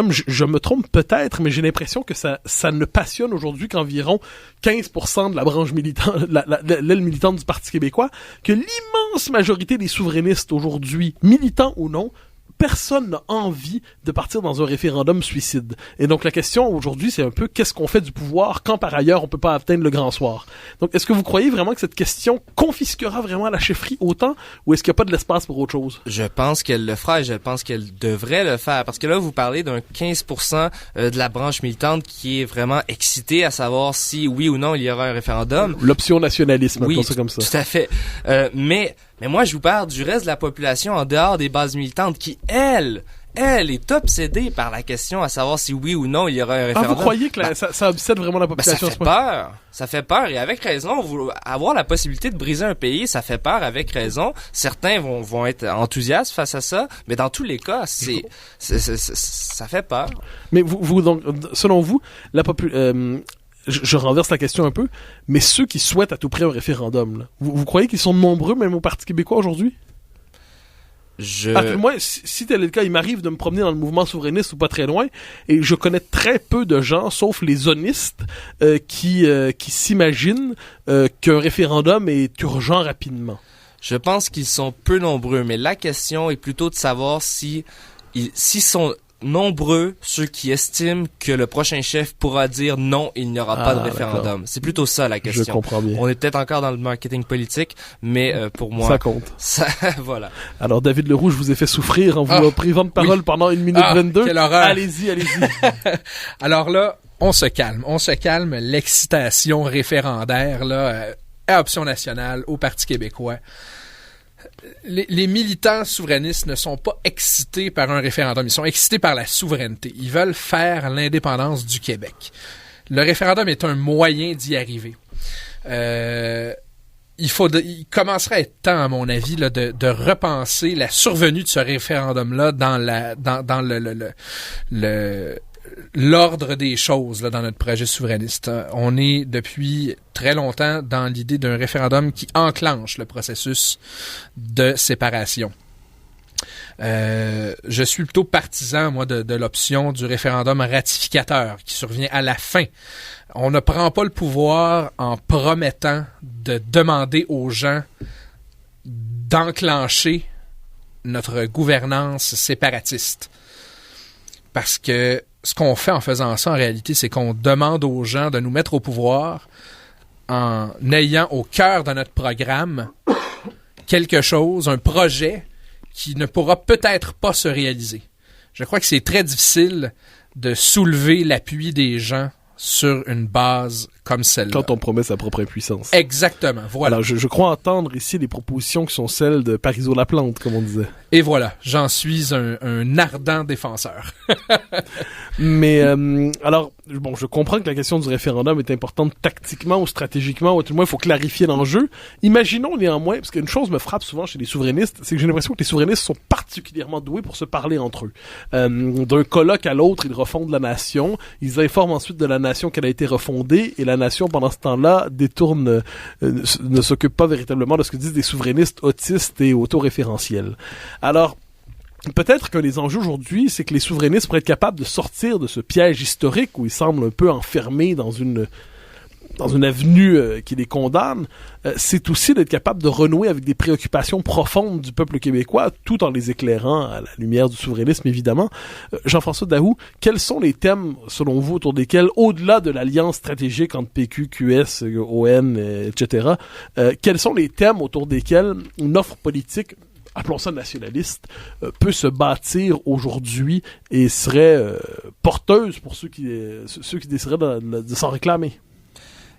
je me trompe peut-être, mais j'ai l'impression que ça ne passionne aujourd'hui qu'environ 15% de la branche militante, l'aile militante du Parti québécois, que l'immense majorité des souverainistes aujourd'hui, militants ou non, personne n'a envie de partir dans un référendum suicide. Et donc la question aujourd'hui, c'est un peu qu'est-ce qu'on fait du pouvoir quand par ailleurs on peut pas atteindre le grand soir. Donc est-ce que vous croyez vraiment que cette question confisquera vraiment la chefferie autant, ou est-ce qu'il n'y a pas de l'espace pour autre chose? Je pense qu'elle le fera et je pense qu'elle devrait le faire. Parce que là, vous parlez d'un 15% de la branche militante qui est vraiment excitée à savoir si oui ou non il y aura un référendum. L'option nationalisme, oui, ça comme ça. Tout à fait. Mais moi, je vous parle du reste de la population en dehors des bases militantes qui, elle est obsédée par la question à savoir si oui ou non il y aura un référendum. Vous croyez que ça obsède vraiment la population? Ça fait peur. Ça fait peur et avec raison. Avoir la possibilité de briser un pays, ça fait peur avec raison. Certains vont être enthousiastes face à ça, mais dans tous les cas, ça fait peur. Mais vous donc, selon vous, je renverse la question un peu, mais ceux qui souhaitent à tout prix un référendum, là, vous croyez qu'ils sont nombreux même au Parti québécois aujourd'hui? Moi, si tel est le cas, il m'arrive de me promener dans le mouvement souverainiste ou pas très loin, et je connais très peu de gens, sauf les zonistes, qui s'imaginent qu'un référendum est urgent rapidement. Je pense qu'ils sont peu nombreux, mais la question est plutôt de savoir s'ils sont nombreux ceux qui estiment que le prochain chef pourra dire non, il n'y aura pas de référendum. D'accord. C'est plutôt ça la question. Je comprends bien. On est peut-être encore dans le marketing politique, mais pour moi... Ça compte. Voilà. Alors, David Leroux, je vous ai fait souffrir en vous privant de parole pendant 1 minute 22. Quelle horreur. Allez-y. Alors là, on se calme. L'excitation référendaire, là, à Option nationale, au Parti québécois. Les militants souverainistes ne sont pas excités par un référendum, ils sont excités par la souveraineté. Ils veulent faire l'indépendance du Québec. Le référendum est un moyen d'y arriver. Il commencerait à être temps, à mon avis, là, de repenser la survenue de ce référendum-là dans l'ordre des choses là, dans notre projet souverainiste. On est depuis très longtemps dans l'idée d'un référendum qui enclenche le processus de séparation. Je suis plutôt partisan, moi, de l'option du référendum ratificateur qui survient à la fin. On ne prend pas le pouvoir en promettant de demander aux gens d'enclencher notre gouvernance séparatiste. Parce que ce qu'on fait en faisant ça, en réalité, c'est qu'on demande aux gens de nous mettre au pouvoir en ayant au cœur de notre programme quelque chose, un projet qui ne pourra peut-être pas se réaliser. Je crois que c'est très difficile de soulever l'appui des gens sur une base comme celle-là. Quand on promet sa propre impuissance. Exactement, voilà. Alors, je crois entendre ici des propositions qui sont celles de Parizeau-Laplante, comme on disait. Et voilà, j'en suis un ardent défenseur. Mais, alors, bon, je comprends que la question du référendum est importante tactiquement ou stratégiquement, ou à tout le moins, il faut clarifier l'enjeu. Imaginons néanmoins, parce qu'une chose me frappe souvent chez les souverainistes, c'est que j'ai l'impression que les souverainistes sont particulièrement doués pour se parler entre eux. D'un colloque à l'autre, ils refondent la nation, ils informent ensuite de la nation qu'elle a été refondée, et la nation, pendant ce temps-là, ne s'occupe pas véritablement de ce que disent des souverainistes autistes et autoréférentiels. Alors, peut-être que les enjeux aujourd'hui, c'est que les souverainistes pourraient être capables de sortir de ce piège historique où ils semblent un peu enfermés dans une avenue qui les condamne. C'est aussi d'être capable de renouer avec des préoccupations profondes du peuple québécois, tout en les éclairant à la lumière du souverainisme, évidemment. Jean-François Daoust, quels sont les thèmes, selon vous, autour desquels, au-delà de l'alliance stratégique entre PQ, QS, ON, etc., quels sont les thèmes autour desquels une offre politique, appelons ça nationaliste, peut se bâtir aujourd'hui et serait porteuse pour ceux qui décideraient de s'en réclamer?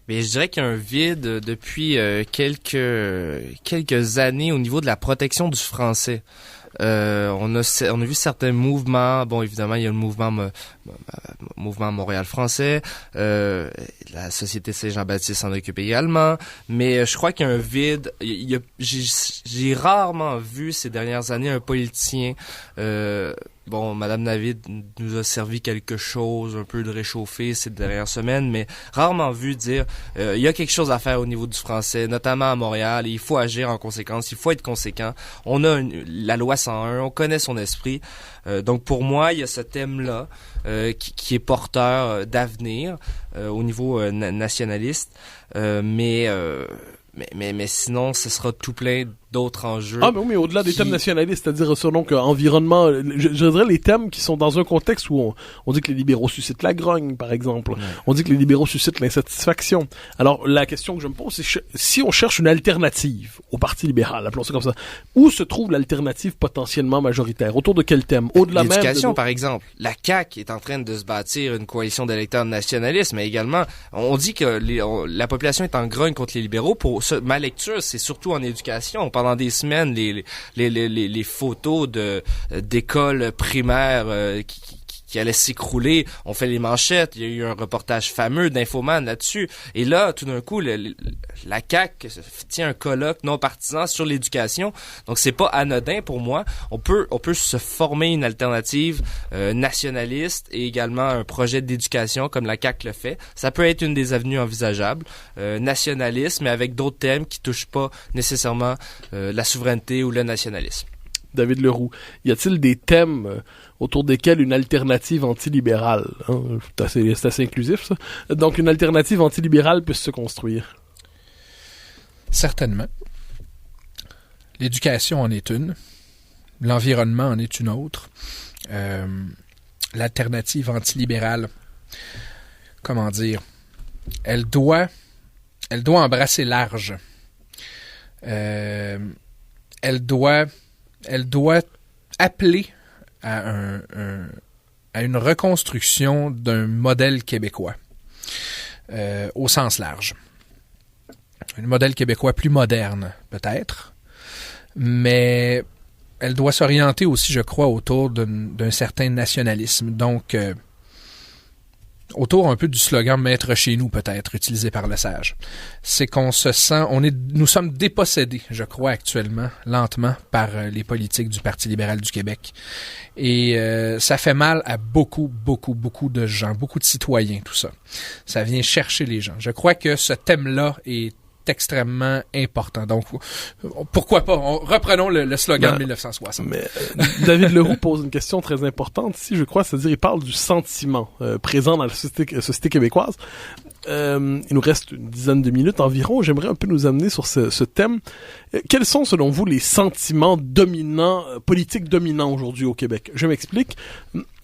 Mais je dirais qu'il y a un vide depuis quelques années au niveau de la protection du français. On a vu certains mouvements. Bon, évidemment, il y a le mouvement Montréal français. La Société Saint-Jean-Baptiste s'en occupe également. Mais je crois qu'il y a un vide. J'ai rarement vu ces dernières années un politicien. Bon, Madame David nous a servi quelque chose, un peu de réchauffé ces dernières semaines, mais rarement vu dire il y a quelque chose à faire au niveau du français, notamment à Montréal, et il faut agir en conséquence, il faut être conséquent. On a la loi 101, on connaît son esprit. Donc pour moi, il y a ce thème-là qui est porteur d'avenir au niveau nationaliste, mais sinon, ce sera tout plein d'autres enjeux. Ah, mais oui, mais au-delà des thèmes nationalistes, c'est-à-dire selon environnement, je dirais les thèmes qui sont dans un contexte où on dit que les libéraux suscitent la grogne, par exemple. Ouais. On dit que les libéraux suscitent l'insatisfaction. Alors, la question que je me pose, c'est si on cherche une alternative au Parti libéral, appelons ça comme ça, où se trouve l'alternative potentiellement majoritaire? Autour de quel thème? Au-delà même l'éducation, par exemple. La CAQ est en train de se bâtir une coalition d'électeurs nationalistes, mais également, on dit que la population est en grogne contre les libéraux. Ma lecture, c'est surtout en éducation. Pendant des semaines, les photos d'écoles primaires qui allaient s'écrouler, on fait les manchettes, il y a eu un reportage fameux d'Infoman là-dessus. Et là, tout d'un coup, la CAQ tient un colloque non partisan sur l'éducation. Donc, c'est pas anodin pour moi. On peut se former une alternative nationaliste et également un projet d'éducation comme la CAQ le fait. Ça peut être une des avenues envisageables. Nationaliste, mais avec d'autres thèmes qui touchent pas nécessairement la souveraineté ou le nationalisme. David Leroux, y a-t-il des thèmes autour desquels une alternative antilibérale, c'est assez inclusif ça, donc une alternative antilibérale puisse se construire? Certainement. L'éducation en est une, l'environnement en est une autre, l'alternative antilibérale, comment dire, elle doit embrasser large. Elle doit appeler à une reconstruction d'un modèle québécois au sens large. Un modèle québécois plus moderne, peut-être, mais elle doit s'orienter aussi, je crois, autour d'un certain nationalisme. Donc, autour un peu du slogan « Maître chez nous », peut-être, utilisé par Lesage. C'est qu'on se sent... Nous sommes dépossédés, je crois, actuellement, lentement, par les politiques du Parti libéral du Québec. Et ça fait mal à beaucoup, beaucoup, beaucoup de gens, beaucoup de citoyens, tout ça. Ça vient chercher les gens. Je crois que ce thème-là est extrêmement important. Donc, pourquoi pas? Reprenons le slogan de 1960. Mais David Leroux pose une question très importante ici, je crois, c'est-à-dire il parle du sentiment présent dans la société québécoise. Il nous reste une dizaine de minutes environ. J'aimerais un peu nous amener sur ce thème. Quels sont, selon vous, les sentiments dominants, politiques dominants aujourd'hui au Québec? Je m'explique.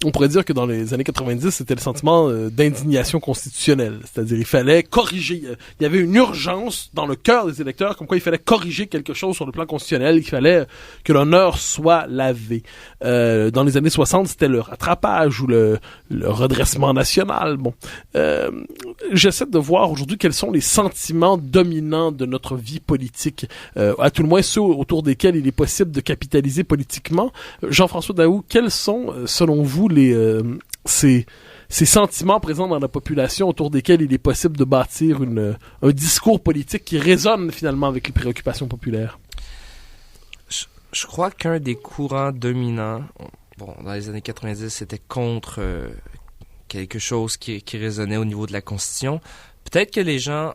On pourrait dire que dans les années 90, c'était le sentiment d'indignation constitutionnelle. C'est-à-dire, il fallait corriger. Il y avait une urgence dans le cœur des électeurs, comme quoi il fallait corriger quelque chose sur le plan constitutionnel, qu'il fallait que l'honneur soit lavé. Dans les années 60, c'était le rattrapage ou le redressement national. Bon. J'essaie de voir aujourd'hui quels sont les sentiments dominants de notre vie politique, à tout le moins ceux autour desquels il est possible de capitaliser politiquement. Jean-François Daoust, quels sont, selon vous, ces sentiments présents dans la population autour desquels il est possible de bâtir un discours politique qui résonne finalement avec les préoccupations populaires? Je crois qu'un des courants dominants, dans les années 90, c'était contre quelque chose qui résonnait au niveau de la Constitution. Peut-être que les gens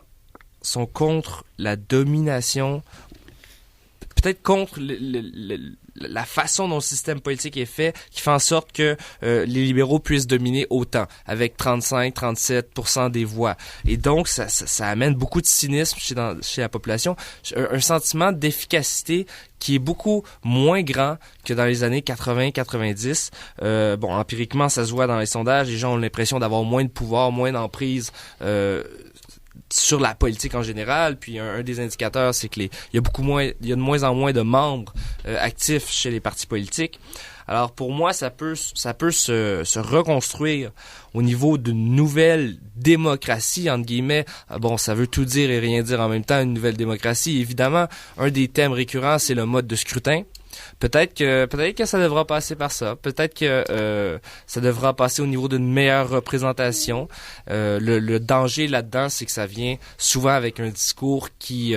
sont contre la domination, peut-être contre la façon dont le système politique est fait qui fait en sorte que les libéraux puissent dominer autant, avec 35-37% des voix. Et donc, ça amène beaucoup de cynisme chez la population, un sentiment d'efficacité qui est beaucoup moins grand que dans les années 80-90. Empiriquement, ça se voit dans les sondages. Les gens ont l'impression d'avoir moins de pouvoir, moins d'emprise sur la politique en général. Puis un des indicateurs, c'est que il y a de moins en moins de membres actifs chez les partis politiques. Alors pour moi, ça peut se reconstruire au niveau d'une nouvelle démocratie, entre guillemets. Ça veut tout dire et rien dire en même temps, une nouvelle démocratie. Évidemment, un des thèmes récurrents, c'est le mode de scrutin. Peut-être que ça devra passer par ça. Peut-être que ça devra passer au niveau d'une meilleure représentation. Le danger là-dedans, c'est que ça vient souvent avec un discours qui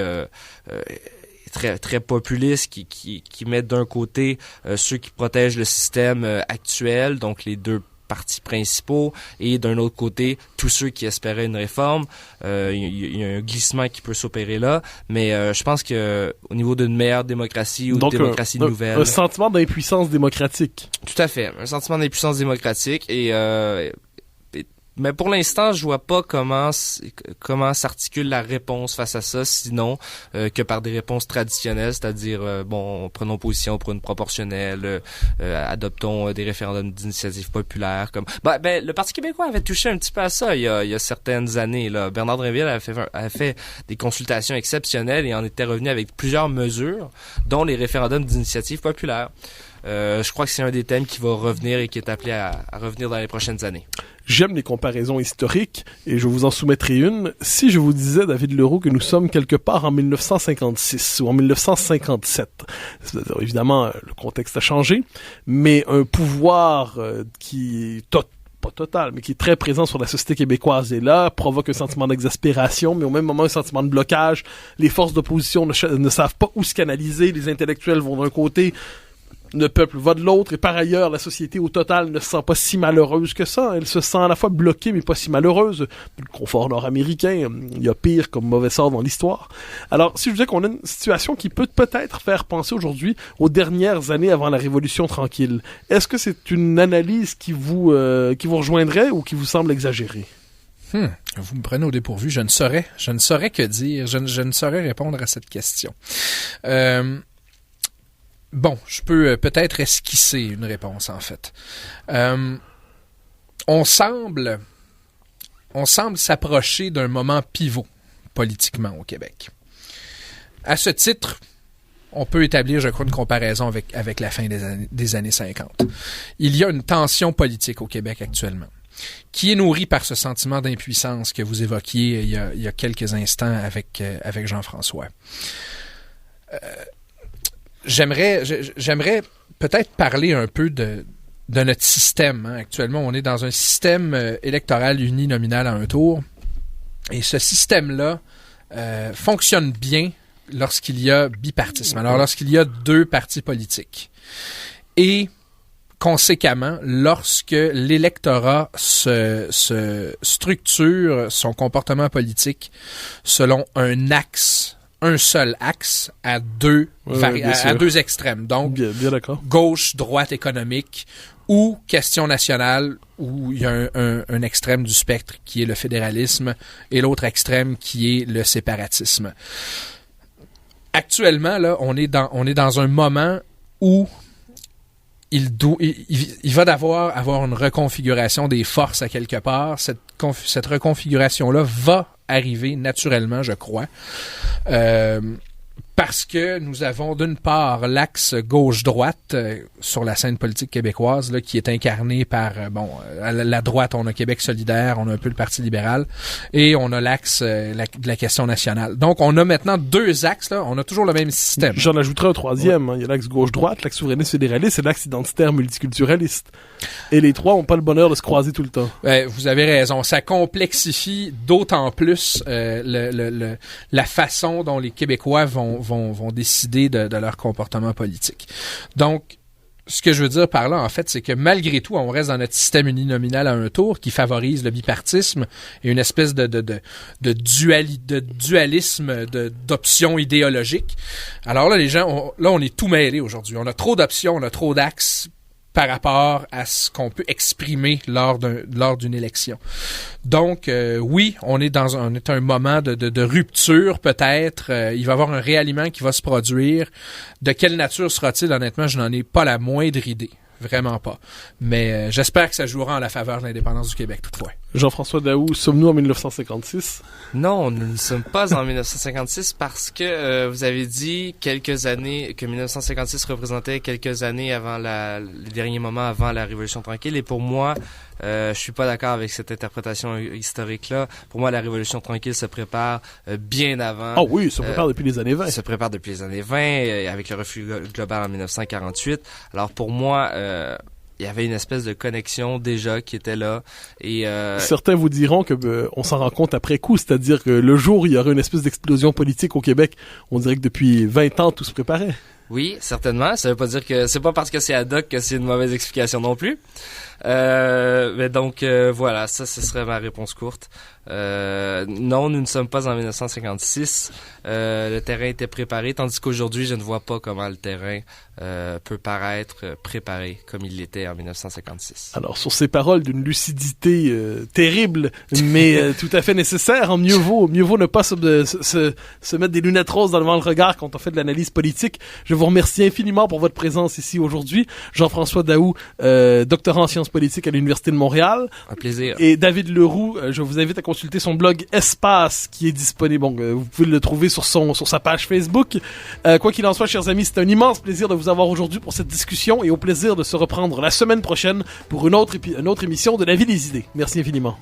très très populiste, qui met d'un côté ceux qui protègent le système actuel, donc les deux partis principaux, et d'un autre côté tous ceux qui espéraient une réforme. Il y a un glissement qui peut s'opérer là, mais je pense que au niveau d'une meilleure démocratie ou d'une démocratie nouvelle, un sentiment d'impuissance démocratique. Tout à fait, un sentiment d'impuissance démocratique mais pour l'instant, je vois pas comment s'articule la réponse face à ça, sinon que par des réponses traditionnelles, c'est-à-dire prenons position pour une proportionnelle, adoptons des référendums d'initiative populaire. Le Parti québécois avait touché un petit peu à ça il y a certaines années. Là. Bernard Drinville avait fait des consultations exceptionnelles et en était revenu avec plusieurs mesures, dont les référendums d'initiative populaire. Je crois que c'est un des thèmes qui va revenir et qui est appelé à revenir dans les prochaines années. J'aime les comparaisons historiques et je vous en soumettrai une. Si je vous disais, David Leroux, que nous sommes quelque part en 1956 ou en 1957, évidemment, le contexte a changé, mais un pouvoir qui est pas total, mais qui est très présent sur la société québécoise est là, provoque un sentiment d'exaspération, mais au même moment un sentiment de blocage. Les forces d'opposition ne savent pas où se canaliser, les intellectuels vont d'un côté, le peuple va de l'autre, et par ailleurs, la société au total ne se sent pas si malheureuse que ça. Elle se sent à la fois bloquée, mais pas si malheureuse. Le confort nord-américain, il y a pire comme mauvais sort dans l'histoire. Alors, si je disais qu'on a une situation qui peut peut-être faire penser aujourd'hui aux dernières années avant la Révolution tranquille, est-ce que c'est une analyse qui vous rejoindrait ou qui vous semble exagérée? Vous me prenez au dépourvu. Je ne saurais que dire. Je ne saurais répondre à cette question. Je peux peut-être esquisser une réponse, en fait. On semble s'approcher d'un moment pivot politiquement au Québec. À ce titre, on peut établir, je crois, une comparaison avec la fin des années 50. Il y a une tension politique au Québec actuellement, qui est nourrie par ce sentiment d'impuissance que vous évoquiez il y a quelques instants avec Jean-François. J'aimerais peut-être parler un peu de notre système. Actuellement, on est dans un système électoral uninominal à un tour. Et ce système-là fonctionne bien lorsqu'il y a bipartisme. Alors, lorsqu'il y a deux partis politiques. Et, conséquemment, lorsque l'électorat se structure son comportement politique selon un seul axe à deux extrêmes. Donc, bien d'accord. Gauche, droite économique ou question nationale où il y a un extrême du spectre qui est le fédéralisme et l'autre extrême qui est le séparatisme. Actuellement, là, on est dans un moment où il va avoir une reconfiguration des forces à quelque part. Cette reconfiguration-là va arriver naturellement, je crois. Parce que nous avons d'une part l'axe gauche-droite sur la scène politique québécoise là, qui est incarné par, à la droite, on a Québec solidaire, on a un peu le Parti libéral, et on a l'axe de la question nationale. Donc, on a maintenant deux axes, là, on a toujours le même système. J'en ajouterai un troisième. Ouais. Il y a l'axe gauche-droite, l'axe souverainiste fédéraliste et l'axe identitaire multiculturaliste. Et les trois n'ont pas le bonheur de se croiser tout le temps. Vous avez raison. Ça complexifie d'autant plus la façon dont les Québécois vont décider de leur comportement politique. Donc, ce que je veux dire par là, en fait, c'est que malgré tout, on reste dans notre système uninominal à un tour qui favorise le bipartisme et une espèce de dualisme d'options idéologiques. Alors là, les gens, on est tout mêlé aujourd'hui. On a trop d'options, on a trop d'axes par rapport à ce qu'on peut exprimer lors d'une élection. Donc, oui, on est dans un moment de rupture, peut-être. Il va y avoir un réalignement qui va se produire. De quelle nature sera-t-il? Honnêtement, je n'en ai pas la moindre idée. Vraiment pas. Mais j'espère que ça jouera en la faveur de l'indépendance du Québec, toutefois. Jean-François Daoust, sommes-nous en 1956? Non, nous ne sommes pas en 1956 parce que vous avez dit quelques années, que 1956 représentait quelques années avant les derniers moments avant la Révolution tranquille. Et pour moi, je suis pas d'accord avec cette interprétation historique-là. Pour moi, la Révolution tranquille se prépare bien avant. Ah oui, se prépare depuis les années 20. Se prépare depuis les années 20, avec le refus global en 1948. Alors pour moi, il y avait une espèce de connexion déjà qui était là. Et certains vous diront que on s'en rend compte après coup, c'est-à-dire que le jour où il y aurait une espèce d'explosion politique au Québec, on dirait que depuis 20 ans, tout se préparait. Oui, certainement. Ça veut pas dire que c'est pas parce que c'est ad hoc que c'est une mauvaise explication non plus. Mais donc voilà, ça ce serait ma réponse courte. Non, nous ne sommes pas en 1956. Le terrain était préparé, tandis qu'aujourd'hui, je ne vois pas comment le terrain peut paraître préparé comme il l'était en 1956. Alors, sur ces paroles d'une lucidité terrible, mais tout à fait nécessaire, mieux vaut ne pas se mettre des lunettes roses devant le regard quand on fait de l'analyse politique. Je vous remercie infiniment pour votre présence ici aujourd'hui. Jean-François Daoust, doctorant en sciences politiques à l'Université de Montréal. Un plaisir. Et David Leroux, je vous invite à consulter son blog Espace qui est disponible. Bon, vous pouvez le trouver sur sa page Facebook. Quoi qu'il en soit, chers amis, c'est un immense plaisir de vous avoir aujourd'hui pour cette discussion et au plaisir de se reprendre la semaine prochaine pour une autre émission de La Vie des idées. Merci infiniment.